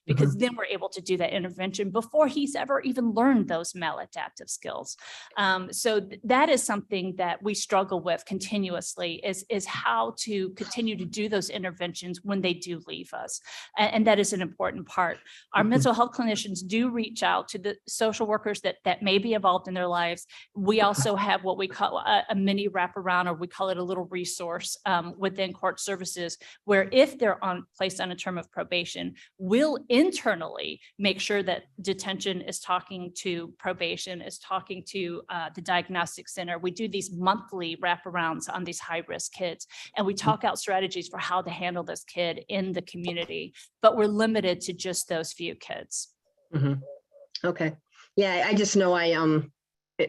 because then we're able to do that intervention before he's ever even learned those maladaptive skills. So that is something that we struggle with continuously, is how to continue to do those interventions when they do leave us. And that is an important part. Our mental health clinicians do reach out to the social workers that may be involved in their lives. We also have what we call a mini wraparound, or we call it a little resource within court services, where if they're placed on a term of probation, we'll internally make sure that detention is talking to probation, is talking to the diagnostic center. We do these monthly wraparounds on these high-risk kids, and we talk out strategies for how to handle this kid in the community, but we're limited to just those few kids. Okay. Yeah, I just know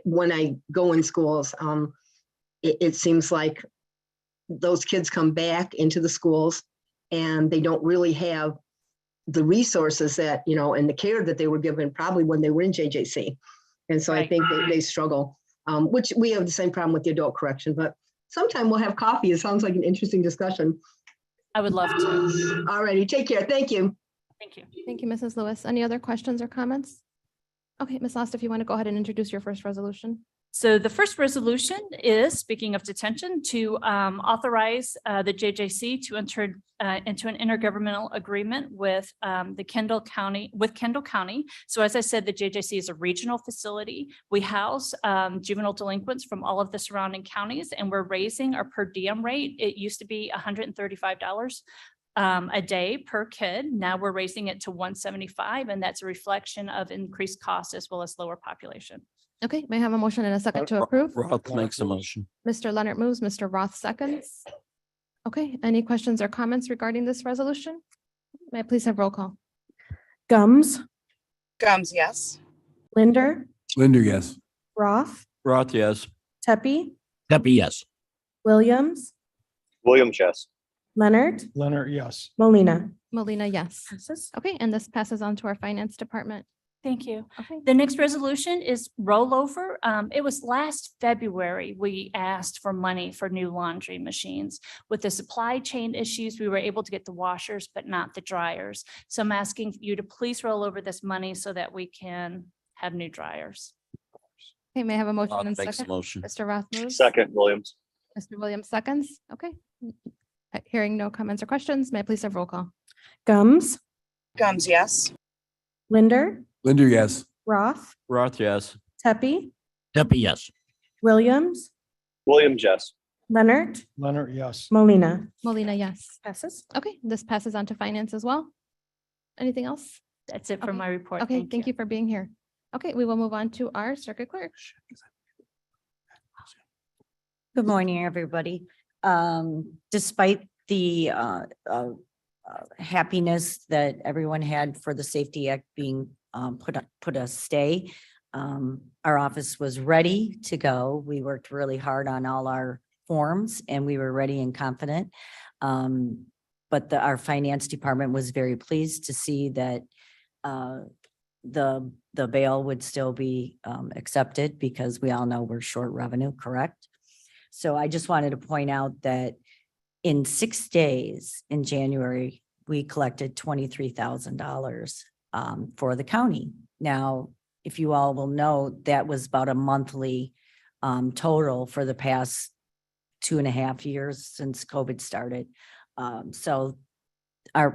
when I go in schools, it seems like those kids come back into the schools and they don't really have the resources that, and the care that they were given probably when they were in JJC. And so I think they struggle, which we have the same problem with the adult correction, but sometime we'll have coffee. It sounds like an interesting discussion. I would love to. All righty. Take care. Thank you. Thank you. Thank you, Mrs. Lewis. Any other questions or comments? Okay, Ms. Lost, if you want to go ahead and introduce your first resolution. So the first resolution is, speaking of detention, to authorize the JJC to enter into an intergovernmental agreement with Kendall County. So as I said, the JJC is a regional facility. We house juvenile delinquents from all of the surrounding counties, and we're raising our per diem rate. It used to be $135 a day per kid. Now we're raising it to $175, and that's a reflection of increased costs as well as lower population. Okay, may I have a motion and a second to approve? Roth makes a motion. Mr. Leonard moves, Mr. Roth seconds. Okay, any questions or comments regarding this resolution? May I please have roll call? Gums, yes. Linder, Linder, yes. Roth, Roth, yes. Tepe, Yes. Williams, Williams, yes. Leonard, Leonard, yes. Molina. Molina, yes. Okay, and this passes on to our finance department. Thank you. Okay. The next resolution is rollover. It was last February, we asked for money for new laundry machines. With the supply chain issues, we were able to get the washers, but not the dryers. So I'm asking you to please roll over this money so that we can have new dryers. Okay, may I have a motion Roth and makes a second? motion. Mr. Roth moves. Second, Williams. Mr. Williams seconds. Okay. Hearing no comments or questions, may I please have roll call? Gums, Yes. Linder, Linder, yes. Roth, Roth, yes. Tepe, Yes. Williams, Williams, yes. Leonard, Leonard, yes. Molina. Molina, yes. Passes. Okay, this passes on to finance as well. Anything else? That's it for Okay. my report. Okay, thank you for being here. Okay, we will move on to our circuit clerk. Good morning, everybody. Despite the happiness that everyone had for the Safety Act being put a stay. Our office was ready to go. We worked really hard on all our forms and we were ready and confident. But our finance department was very pleased to see that the bail would still be accepted because we all know we're short revenue, correct? So I just wanted to point out that in 6 days in January, we collected $23,000 for the county. Now, if you all will know, that was about a monthly total for the past 2.5 years since COVID started. So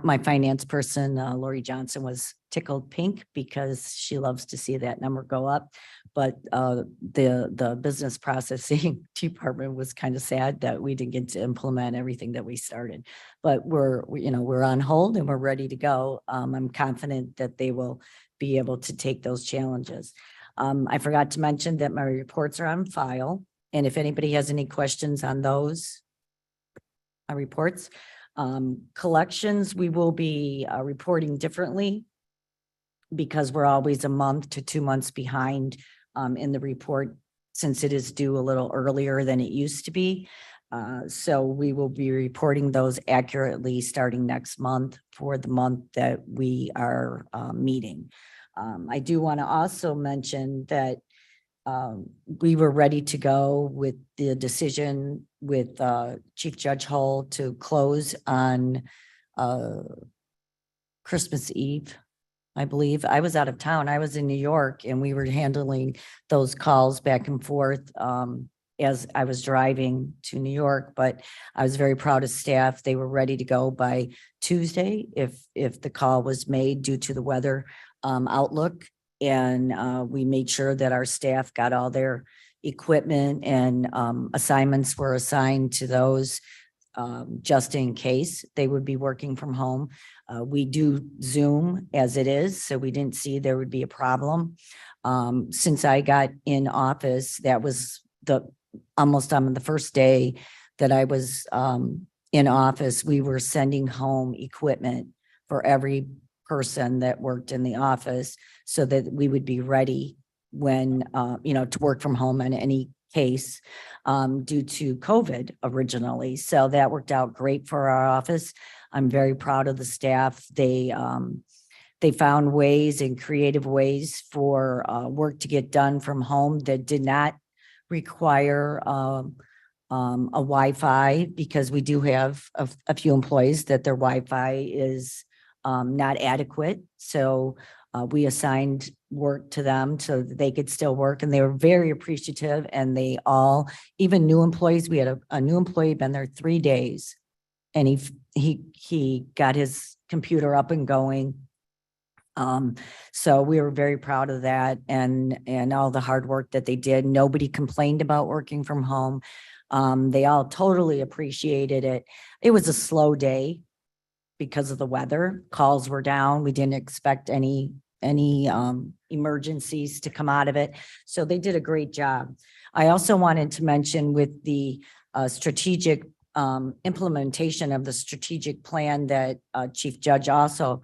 my finance person, Lori Johnson, was tickled pink because she loves to see that number go up. But the business processing department was kind of sad that we didn't get to implement everything that we started. But we're on hold and we're ready to go. I'm confident that they will be able to take those challenges. I forgot to mention that my reports are on file. And if anybody has any questions on those reports, collections, we will be reporting differently because we're always a month to 2 months behind in the report since it is due a little earlier than it used to be. So we will be reporting those accurately starting next month for the month that we are meeting. I do want to also mention that we were ready to go with the decision with Chief Judge Hull to close on Christmas Eve. I believe I was out of town. I was in New York and we were handling those calls back and forth as I was driving to New York, but I was very proud of staff. They were ready to go by Tuesday if the call was made due to the weather outlook. And we made sure that our staff got all their equipment and assignments were assigned to those just in case they would be working from home. We do Zoom as it is, so we didn't see there would be a problem. Since I got in office, that was almost on the first day that I was in office, we were sending home equipment for every person that worked in the office so that we would be ready when, to work from home in any case due to COVID originally. So that worked out great for our office. I'm very proud of the staff. They found ways and creative ways for work to get done from home that did not require a Wi-Fi, because we do have a few employees that their Wi-Fi is not adequate. So we assigned work to them so that they could still work, and they were very appreciative. And they all, even new employees, we had a new employee been there 3 days, and he got his computer up and going. So we were very proud of that and all the hard work that they did. Nobody complained about working from home. They all totally appreciated it. It was a slow day because of the weather. Calls were down. We didn't expect any emergencies to come out of it. So they did a great job. I also wanted to mention with the strategic implementation of the strategic plan that Chief Judge also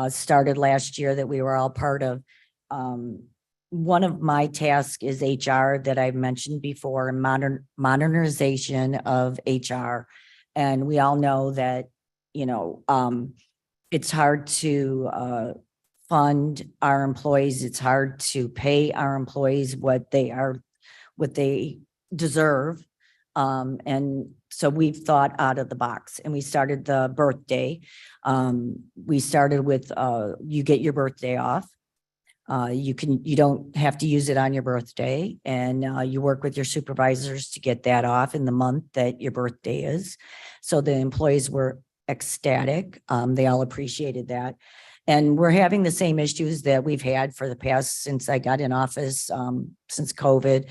started last year that we were all part of. One of my tasks is HR that I've mentioned before, and modernization of HR. And we all know that, it's hard to fund our employees. It's hard to pay our employees what they deserve. And so we've thought out of the box, and we started the birthday. We started with, you get your birthday off. You don't have to use it on your birthday, and you work with your supervisors to get that off in the month that your birthday is. So the employees were ecstatic. They all appreciated that. And we're having the same issues that we've had for the past, since I got in office, since COVID,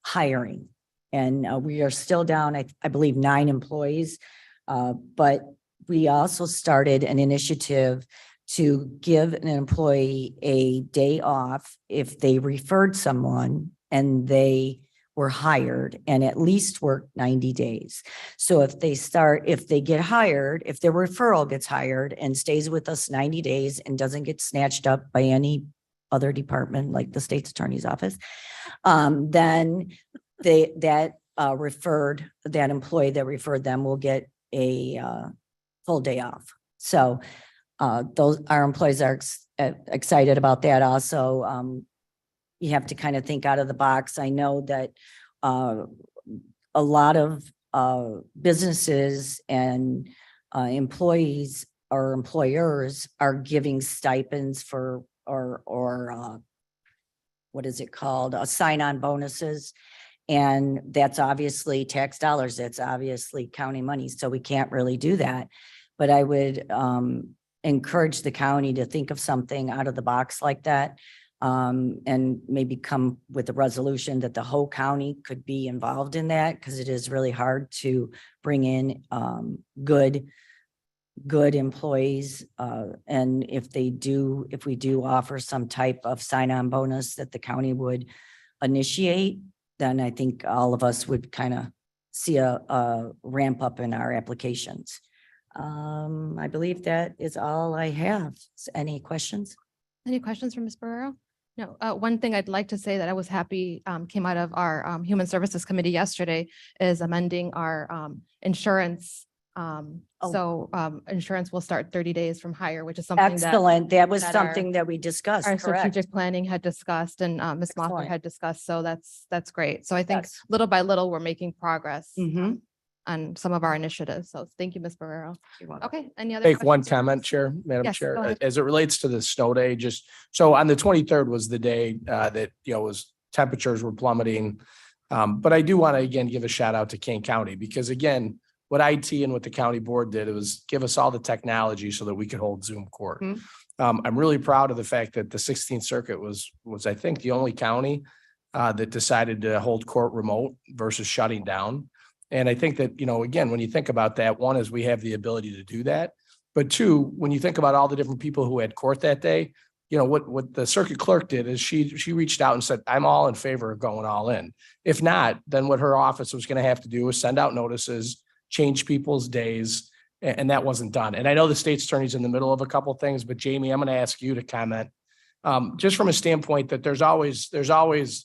hiring. And we are still down, I believe, 9 employees. But we also started an initiative to give an employee a day off if they referred someone and they were hired and at least worked 90 days. So if they get hired, if their referral gets hired and stays with us 90 days and doesn't get snatched up by any other department like the state's attorney's office, then that employee that referred them will get a full day off. So our employees are excited about that also. You have to kind of think out of the box. I know that a lot of businesses and employees or employers are giving stipends for or what is it called? Sign-on bonuses. And that's obviously tax dollars. That's obviously county money. So we can't really do that. But I would encourage the county to think of something out of the box like that. And maybe come with a resolution that the whole county could be involved in that, because it is really hard to bring in good employees. And if we do offer some type of sign-on bonus that the county would initiate, then I think all of us would kind of see a ramp up in our applications. I believe that is all I have. Any questions? Any questions from Ms. Barrero? No, one thing I'd like to say that I was happy came out of our Human Services Committee yesterday is amending our insurance. Insurance will start 30 days from hire, which is something Excellent. That was that something that we discussed, our correct? strategic planning had discussed and Ms. Moffett Excellent. had discussed. So that's great. So I think Yes. little by little, we're making progress Mhm. on some of our initiatives. So thank you, Ms. Barrero. You're welcome. Okay, any other? Make one questions? comment, Chair, Madam Yes, Chair, go ahead. as it relates to the snow day, just so on the 23rd was the day that, was temperatures were plummeting. But I do want to again give a shout out to Kane County, because again, what IT and what the county board did, it was give us all the technology so that we could hold Zoom court. I'm really proud of the fact that the 16th Circuit was I think the only county that decided to hold court remote versus shutting down. And I think that, again, when you think about that, one is we have the ability to do that. But two, when you think about all the different people who had court that day, what the circuit clerk did is she reached out and said, I'm all in favor of going all in. If not, then what her office was going to have to do was send out notices, change people's days, and that wasn't done. And I know the state's attorney's in the middle of a couple of things, but Jamie, I'm going to ask you to comment. Just from a standpoint that there's always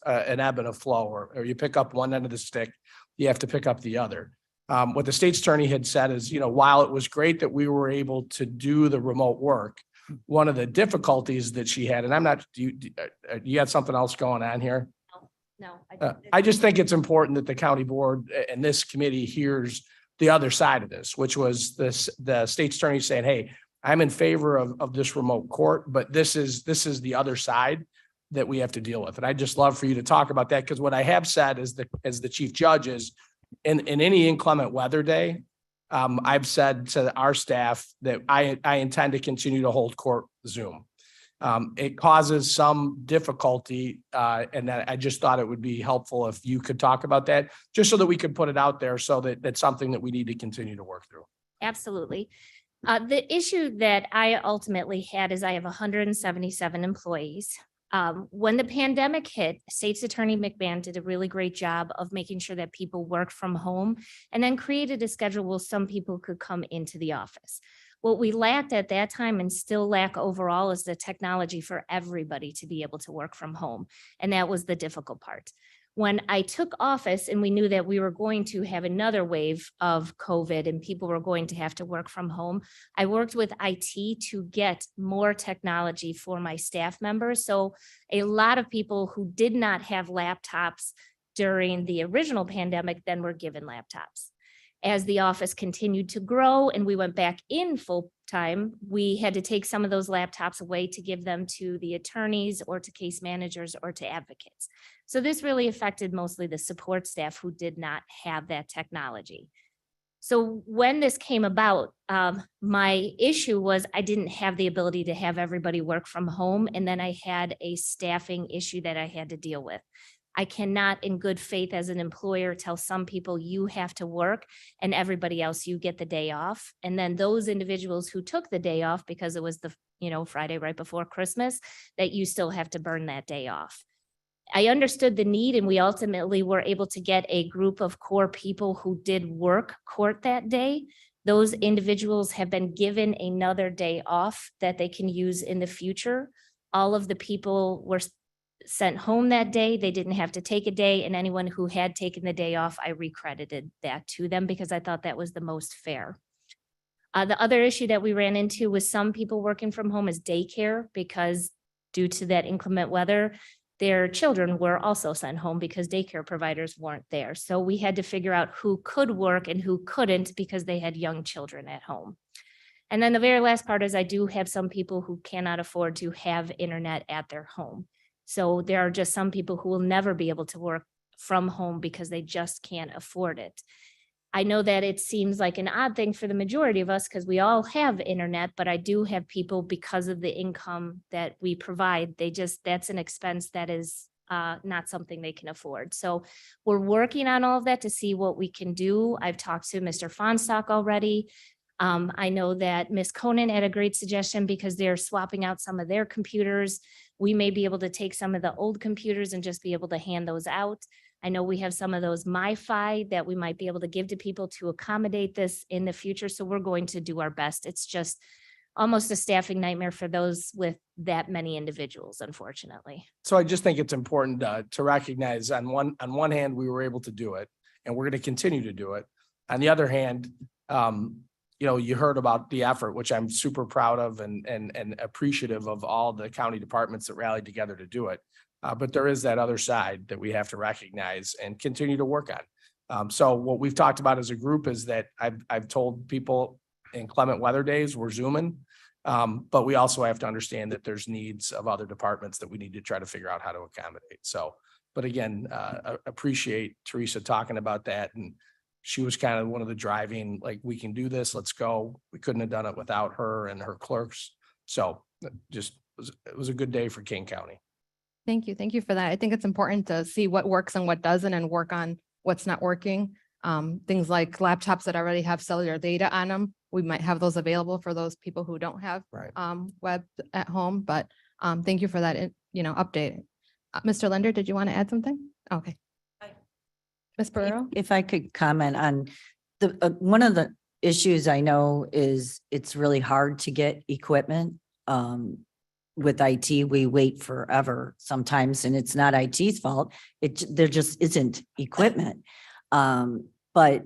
an ebb and a flow, or you pick up one end of the stick, you have to pick up the other. What the state's attorney had said is, while it was great that we were able to do the remote work, one of the difficulties that she had, and I'm not, you had something else going on here? No. I just think it's important that the county board and this committee hears the other side of this, which was the state's attorney saying, hey, I'm in favor of this remote court, but this is the other side that we have to deal with. And I'd just love for you to talk about that, because what I have said as the chief judge is in any inclement weather day, I've said to our staff that I intend to continue to hold court Zoom. It causes some difficulty, and that I just thought it would be helpful if you could talk about that, just so that we could put it out there, so that that's something that we need to continue to work through. Absolutely. The issue that I ultimately had is I have 177 employees. When the pandemic hit, State's Attorney McMahon did a really great job of making sure that people worked from home, and then created a schedule where some people could come into the office. What we lacked at that time, and still lack overall, is the technology for everybody to be able to work from home. And that was the difficult part. When I took office and we knew that we were going to have another wave of COVID and people were going to have to work from home, I worked with IT to get more technology for my staff members. So a lot of people who did not have laptops during the original pandemic then were given laptops. As the office continued to grow and we went back in full time, we had to take some of those laptops away to give them to the attorneys or to case managers or to advocates. So this really affected mostly the support staff who did not have that technology. So when this came about, my issue was I didn't have the ability to have everybody work from home. And then I had a staffing issue that I had to deal with. I cannot in good faith as an employer tell some people you have to work and everybody else you get the day off. And then those individuals who took the day off because it was the Friday right before Christmas, that you still have to burn that day off. I understood the need, and we ultimately were able to get a group of core people who did work court that day. Those individuals have been given another day off that they can use in the future. All of the people were sent home that day. They didn't have to take a day, and anyone who had taken the day off, I recredited that to them because I thought that was the most fair. The other issue that we ran into with some people working from home is daycare, because due to that inclement weather, their children were also sent home because daycare providers weren't there. So we had to figure out who could work and who couldn't because they had young children at home. And then the very last part is I do have some people who cannot afford to have internet at their home. So there are just some people who will never be able to work from home because they just can't afford it. I know that it seems like an odd thing for the majority of us because we all have internet, but I do have people, because of the income that we provide, that's an expense that is not something they can afford. So we're working on all of that to see what we can do. I've talked to Mr. Fonstock already. I know that Ms. Conan had a great suggestion because they're swapping out some of their computers. We may be able to take some of the old computers and just be able to hand those out. I know we have some of those MiFi that we might be able to give to people to accommodate this in the future. So we're going to do our best. It's just almost a staffing nightmare for those with that many individuals, unfortunately. So I just think it's important to recognize on one hand, we were able to do it and we're going to continue to do it. On the other hand, you heard about the effort, which I'm super proud of and appreciative of all the county departments that rallied together to do it. But there is that other side that we have to recognize and continue to work on. So what we've talked about as a group is that I've told people in clement weather days, we're Zooming. But we also have to understand that there's needs of other departments that we need to try to figure out how to accommodate. So, but again, appreciate Teresa talking about that. And she was kind of one of the driving, like, we can do this, let's go. We couldn't have done it without her and her clerks. So it was a good day for King County. Thank you. Thank you for that. I think it's important to see what works and what doesn't and work on what's not working. Things like laptops that already have cellular data on them. We might have those available for those people who don't have web at home, but thank you for that, update. Mr. Lender, did you want to add something? Okay. Ms. Barrero? If I could comment on one of the issues I know is it's really hard to get equipment. With IT, we wait forever sometimes, and it's not IT's fault. There just isn't equipment. But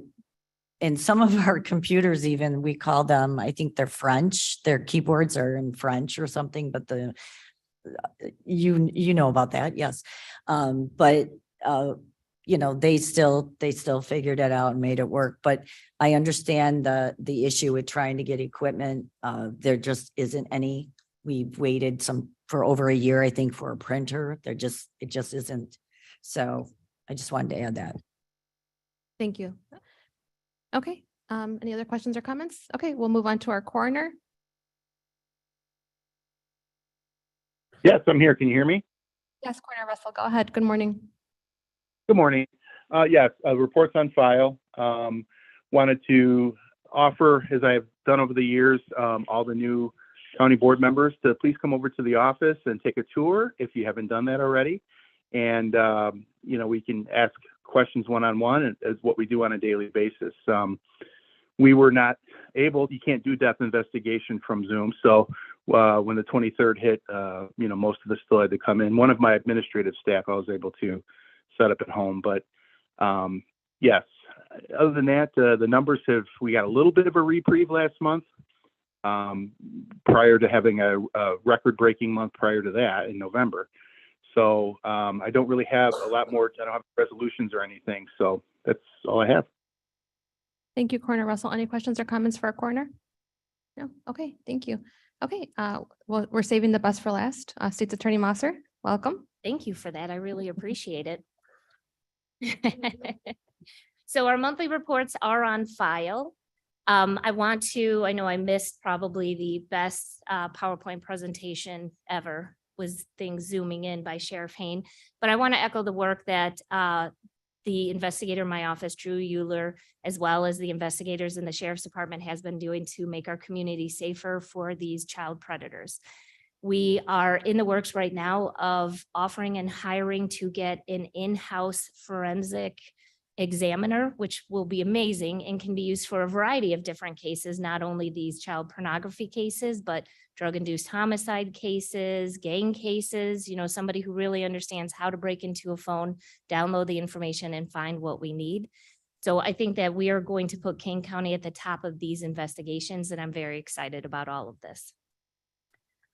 in some of our computers, even we call them, I think they're French, their keyboards are in French or something, but you know about that, yes. But they still figured it out and made it work. But I understand the issue with trying to get equipment. There just isn't any. We've waited for over a year, I think, for a printer. It just isn't. So I just wanted to add that. Thank you. Okay. Any other questions or comments? Okay, we'll move on to our coroner. Yes, I'm here. Can you hear me? Yes, Coroner Russell, go ahead. Good morning. Good morning. Yes, reports on file. Wanted to offer, as I've done over the years, all the new county board members to please come over to the office and take a tour if you haven't done that already. And, we can ask questions one-on-one as what we do on a daily basis. We were not able, you can't do death investigation from Zoom. So when the 23rd hit, most of us still had to come in. One of my administrative staff I was able to set up at home. But yes, other than that, the numbers we got a little bit of a reprieve last month. Prior to having a record-breaking month prior to that in November. So I don't really have a lot more, I don't have resolutions or anything. So that's all I have. Thank you, Coroner Russell. Any questions or comments for our coroner? No? Okay, thank you. Okay, well, we're saving the best for last. State's Attorney Mosser, welcome. Thank you for that. I really appreciate it. So our monthly reports are on file. I know I missed probably the best PowerPoint presentation ever, was things zooming in by Sheriff Hain. But I want to echo the work that the investigator in my office, Drew Euler, as well as the investigators in the Sheriff's Department has been doing to make our community safer for these child predators. We are in the works right now of offering and hiring to get an in-house forensic examiner, which will be amazing and can be used for a variety of different cases, not only these child pornography cases, but drug-induced homicide cases, gang cases, somebody who really understands how to break into a phone, download the information and find what we need. So I think that we are going to put Kane County at the top of these investigations, and I'm very excited about all of this.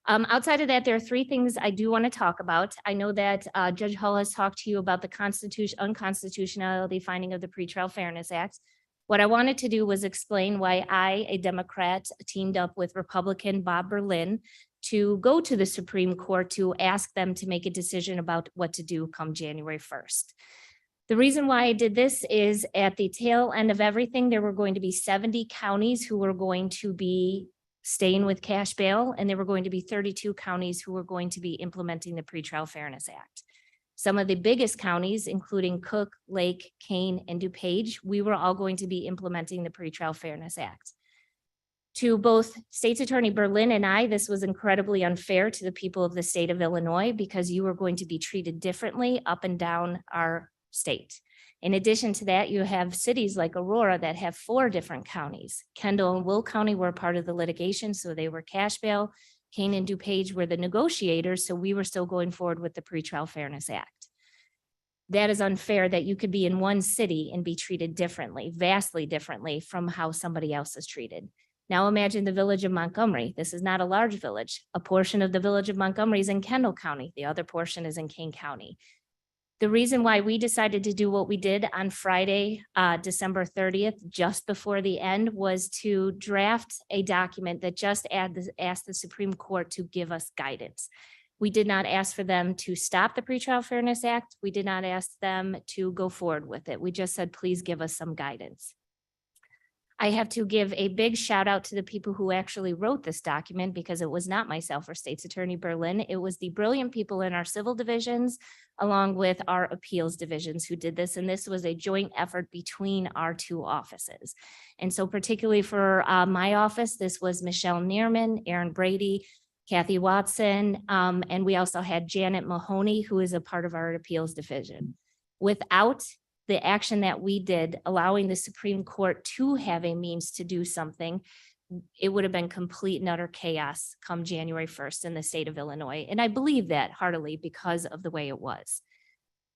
Outside of that, there are three things I do want to talk about. I know that Judge Hull has talked to you about the unconstitutionality finding of the Pretrial Fairness Act. What I wanted to do was explain why I, a Democrat, teamed up with Republican Bob Berlin to go to the Supreme Court to ask them to make a decision about what to do come January 1st. The reason why I did this is at the tail end of everything, there were going to be 70 counties who were going to be staying with cash bail, and there were going to be 32 counties who were going to be implementing the Pretrial Fairness Act. Some of the biggest counties, including Cook, Lake, Kane, and DuPage, we were all going to be implementing the Pretrial Fairness Act. To both State's Attorney Berlin and I, this was incredibly unfair to the people of the state of Illinois because you were going to be treated differently up and down our state. In addition to that, you have cities like Aurora that have 4 different counties. Kendall and Will County were part of the litigation, so they were cash bail. Kane and DuPage were the negotiators, so we were still going forward with the Pretrial Fairness Act. That is unfair that you could be in one city and be treated differently, vastly differently from how somebody else is treated. Now imagine the village of Montgomery. This is not a large village. A portion of the village of Montgomery is in Kendall County. The other portion is in Kane County. The reason why we decided to do what we did on Friday, December 30th, just before the end, was to draft a document that just asked the Supreme Court to give us guidance. We did not ask for them to stop the Pretrial Fairness Act. We did not ask them to go forward with it. We just said, please give us some guidance. I have to give a big shout out to the people who actually wrote this document, because it was not myself or State's Attorney Berlin. It was the brilliant people in our civil divisions, along with our appeals divisions, who did this. And this was a joint effort between our 2 offices. And so particularly for my office, this was Michelle Neerman, Aaron Brady, Kathy Watson, and we also had Janet Mahoney, who is a part of our appeals division. Without the action that we did, allowing the Supreme Court to have a means to do something, it would have been complete and utter chaos come January 1st in the state of Illinois. And I believe that heartily because of the way it was.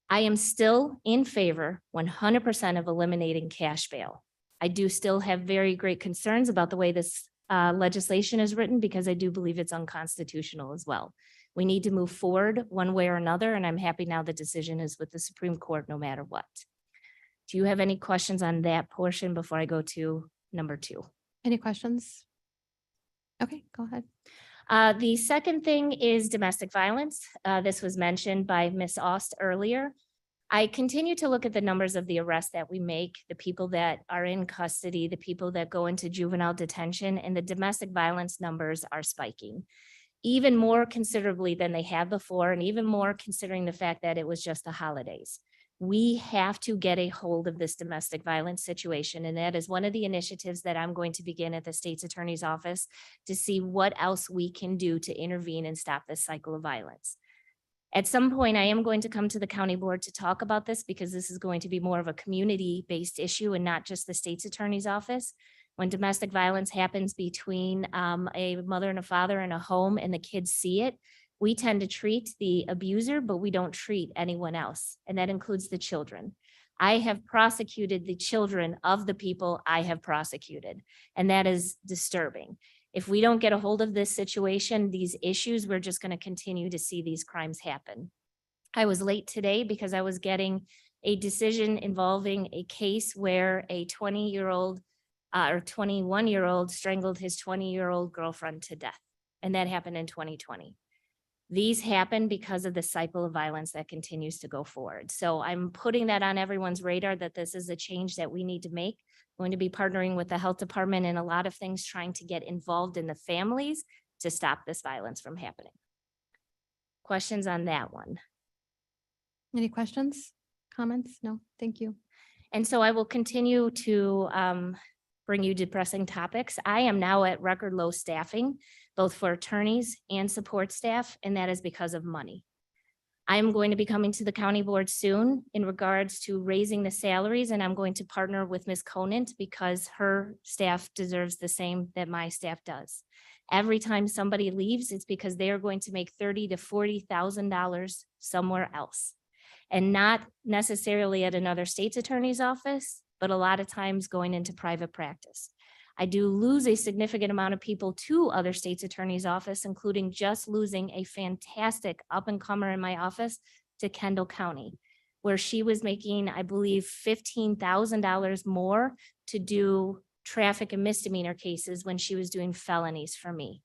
I am still in favor 100% of eliminating cash bail. I do still have very great concerns about the way this legislation is written, because I do believe it's unconstitutional as well. We need to move forward one way or another, and I'm happy now the decision is with the Supreme Court no matter what. Do you have any questions on that portion before I go to number 2? Any questions? Okay, go ahead. The second thing is domestic violence. This was mentioned by Ms. Ost earlier. I continue to look at the numbers of the arrests that we make, the people that are in custody, the people that go into juvenile detention, and the domestic violence numbers are spiking, even more considerably than they have before, and even more considering the fact that it was just the holidays. We have to get a hold of this domestic violence situation. And that is one of the initiatives that I'm going to begin at the State's Attorney's Office to see what else we can do to intervene and stop this cycle of violence. At some point, I am going to come to the county board to talk about this, because this is going to be more of a community-based issue and not just the State's Attorney's Office. When domestic violence happens between a mother and a father in a home and the kids see it, we tend to treat the abuser, but we don't treat anyone else, and that includes the children. I have prosecuted the children of the people I have prosecuted, and that is disturbing. If we don't get a hold of this situation, these issues, we're just going to continue to see these crimes happen. I was late today because I was getting a decision involving a case where a 20-year-old or 21-year-old strangled his 20-year-old girlfriend to death, and that happened in 2020. These happen because of the cycle of violence that continues to go forward. So I'm putting that on everyone's radar, that this is a change that we need to make. I'm going to be partnering with the health department and a lot of things, trying to get involved in the families to stop this violence from happening. Questions on that one? Any questions, comments? No, thank you. And so I will continue to bring you depressing topics. I am now at record low staffing. both for attorneys and support staff, and that is because of money. I'm going to be coming to the county board soon in regards to raising the salaries, and I'm going to partner with Ms. Conant because her staff deserves the same that my staff does. Every time somebody leaves, it's because they are going to make $30,000 to $40,000 somewhere else. And not necessarily at another state's attorney's office, but a lot of times going into private practice. I do lose a significant amount of people to other state's attorney's office, including just losing a fantastic up and comer in my office to Kendall County, where she was making, I believe, $15,000 more to do traffic and misdemeanor cases when she was doing felonies for me.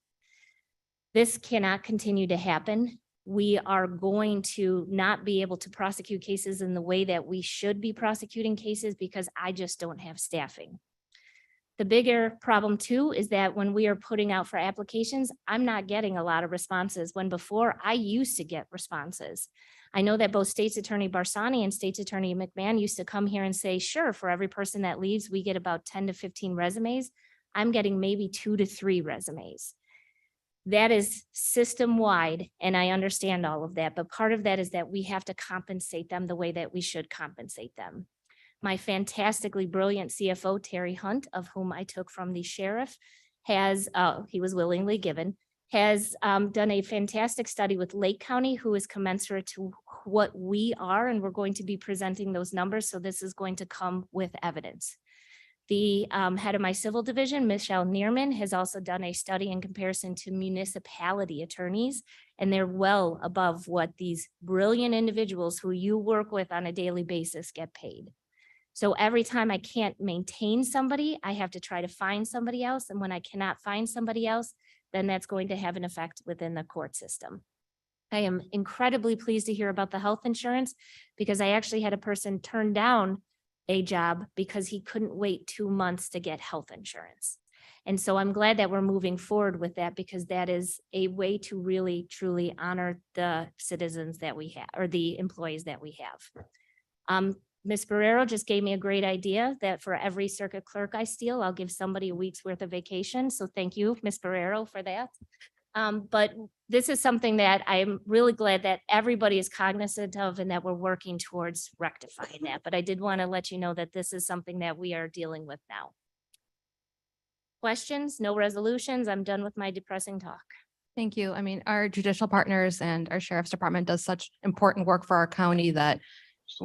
This cannot continue to happen. We are going to not be able to prosecute cases in the way that we should be prosecuting cases because I just don't have staffing. The bigger problem too is that when we are putting out for applications, I'm not getting a lot of responses when before I used to get responses. I know that both State's Attorney Barsani and State's Attorney McMahon used to come here and say, sure, for every person that leaves, we get about 10 to 15 resumes. I'm getting maybe 2 to 3 resumes. That is system-wide, and I understand all of that, but part of that is that we have to compensate them the way that we should compensate them. My fantastically brilliant CFO, Terry Hunt, of whom I took from the sheriff, has, he was willingly given, has done a fantastic study with Lake County, who is commensurate to what we are, and we're going to be presenting those numbers, so this is going to come with evidence. The head of my civil division, Michelle Neerman, has also done a study in comparison to municipality attorneys, and they're well above what these brilliant individuals who you work with on a daily basis get paid. So every time I can't maintain somebody, I have to try to find somebody else. And when I cannot find somebody else, then that's going to have an effect within the court system. I am incredibly pleased to hear about the health insurance because I actually had a person turn down a job because he couldn't wait 2 months to get health insurance. And so I'm glad that we're moving forward with that because that is a way to really, truly honor the citizens that we have or the employees that we have. Ms. Barrero just gave me a great idea that for every circuit clerk I steal, I'll give somebody a week's worth of vacation. So thank you, Ms. Barrero, for that. But this is something that I'm really glad that everybody is cognizant of and that we're working towards rectifying that. But I did want to let you know that this is something that we are dealing with now. Questions? No resolutions? I'm done with my depressing talk. Thank you. I mean, our judicial partners and our sheriff's department does such important work for our county that,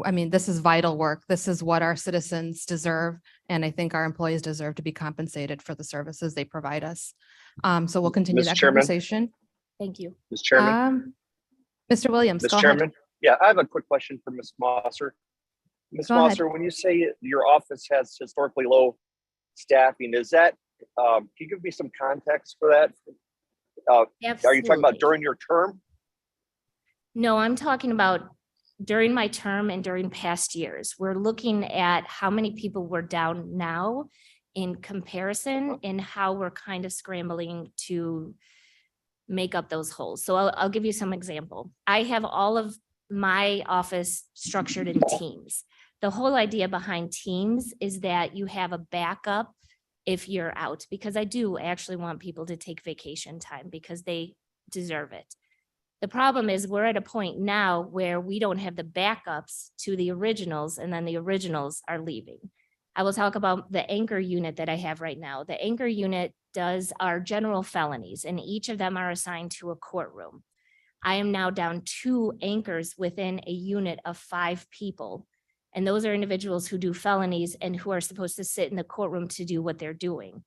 I mean, this is vital work. This is what our citizens deserve. And I think our employees deserve to be compensated for the services they provide us. So we'll continue Mr. that Chairman? conversation. Thank you. Mr. Chairman, Mr. Williams, Mr. go ahead. Chairman, yeah, I have a quick question for Ms. Mosser. Ms. Go ahead. Mosser, when you say your office has historically low staffing, is that, can you give me some context for that? Are you talking Absolutely. about during your term? No, I'm talking about during my term and during past years. We're looking at how many people we're down now in comparison and how we're kind of scrambling to make up those holes. So I'll give you some example. I have all of my office structured in teams. The whole idea behind teams is that you have a backup if you're out, because I do actually want people to take vacation time because they deserve it. The problem is we're at a point now where we don't have the backups to the originals, and then the originals are leaving. I will talk about the anchor unit that I have right now. The anchor unit does our general felonies, and each of them are assigned to a courtroom. I am now down 2 anchors within a unit of 5 people. And those are individuals who do felonies and who are supposed to sit in the courtroom to do what they're doing.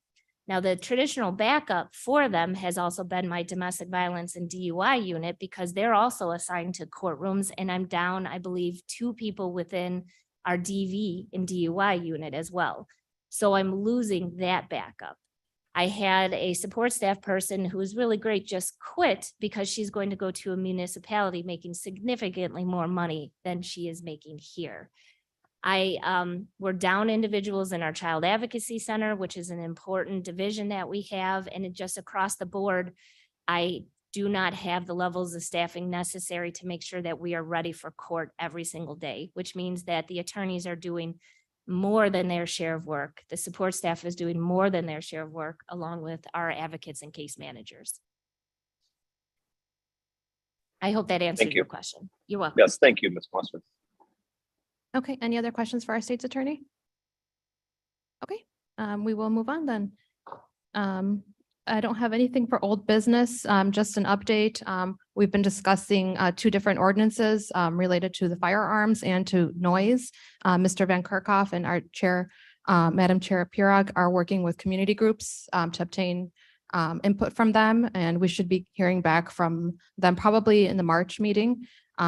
Now, the traditional backup for them has also been my domestic violence and DUI unit because they're also assigned to courtrooms, and I'm down, I believe, 2 people within our DV and DUI unit as well. So I'm losing that backup. I had a support staff person who was really great just quit because she's going to go to a municipality making significantly more money than she is making here. We're down individuals in our child advocacy center, which is an important division that we have. And it just across the board, I do not have the levels of staffing necessary to make sure that we are ready for court every single day, which means that the attorneys are doing more than their share of work. The support staff is doing more than their share of work, along with our advocates and case managers. I hope that answered you. your question. You're welcome. Yes, thank you, Ms. Musser. Okay, any other questions for our state's attorney? Okay, we will move on then. I don't have anything for old business, just an update. We've been discussing two different ordinances related to the firearms and to noise. Mr. Van Kerkhoff and our chair, Madam Chair Pirog, are working with community groups to obtain input from them, and we should be hearing back from them probably in the March meeting.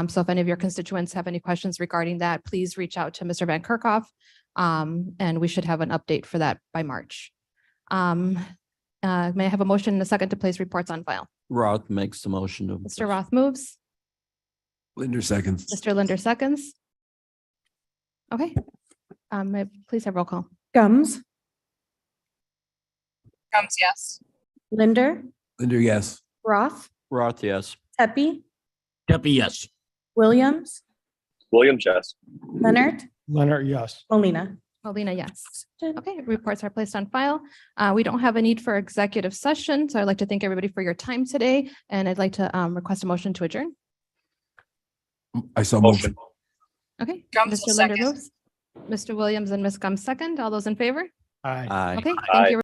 So if any of your constituents have any questions regarding that, please reach out to Mr. Van Kerkhoff, and we should have an update for that by March. May I have a motion and a second to place reports on file? Roth makes the motion to. Mr. Roth moves. Linder seconds. Mr. Linder seconds. Okay. May I please have roll call? Gums, Gums, yes. Linder, Linder, yes. Roth, Roth, yes. Pepe, Pepe, yes. Williams, Williams, yes. Leonard, Leonard, yes. Molina. Molina, yes. Okay, reports are placed on file. We don't have a need for executive session, so I'd like to thank everybody for your time today, and I'd like to request a motion to adjourn. I saw motion. Okay, Gums Mr. will Linder second. moves. Mr. Williams and Ms. Gums second. All those in favor? Aye. Aye. Okay, Aye. thank you.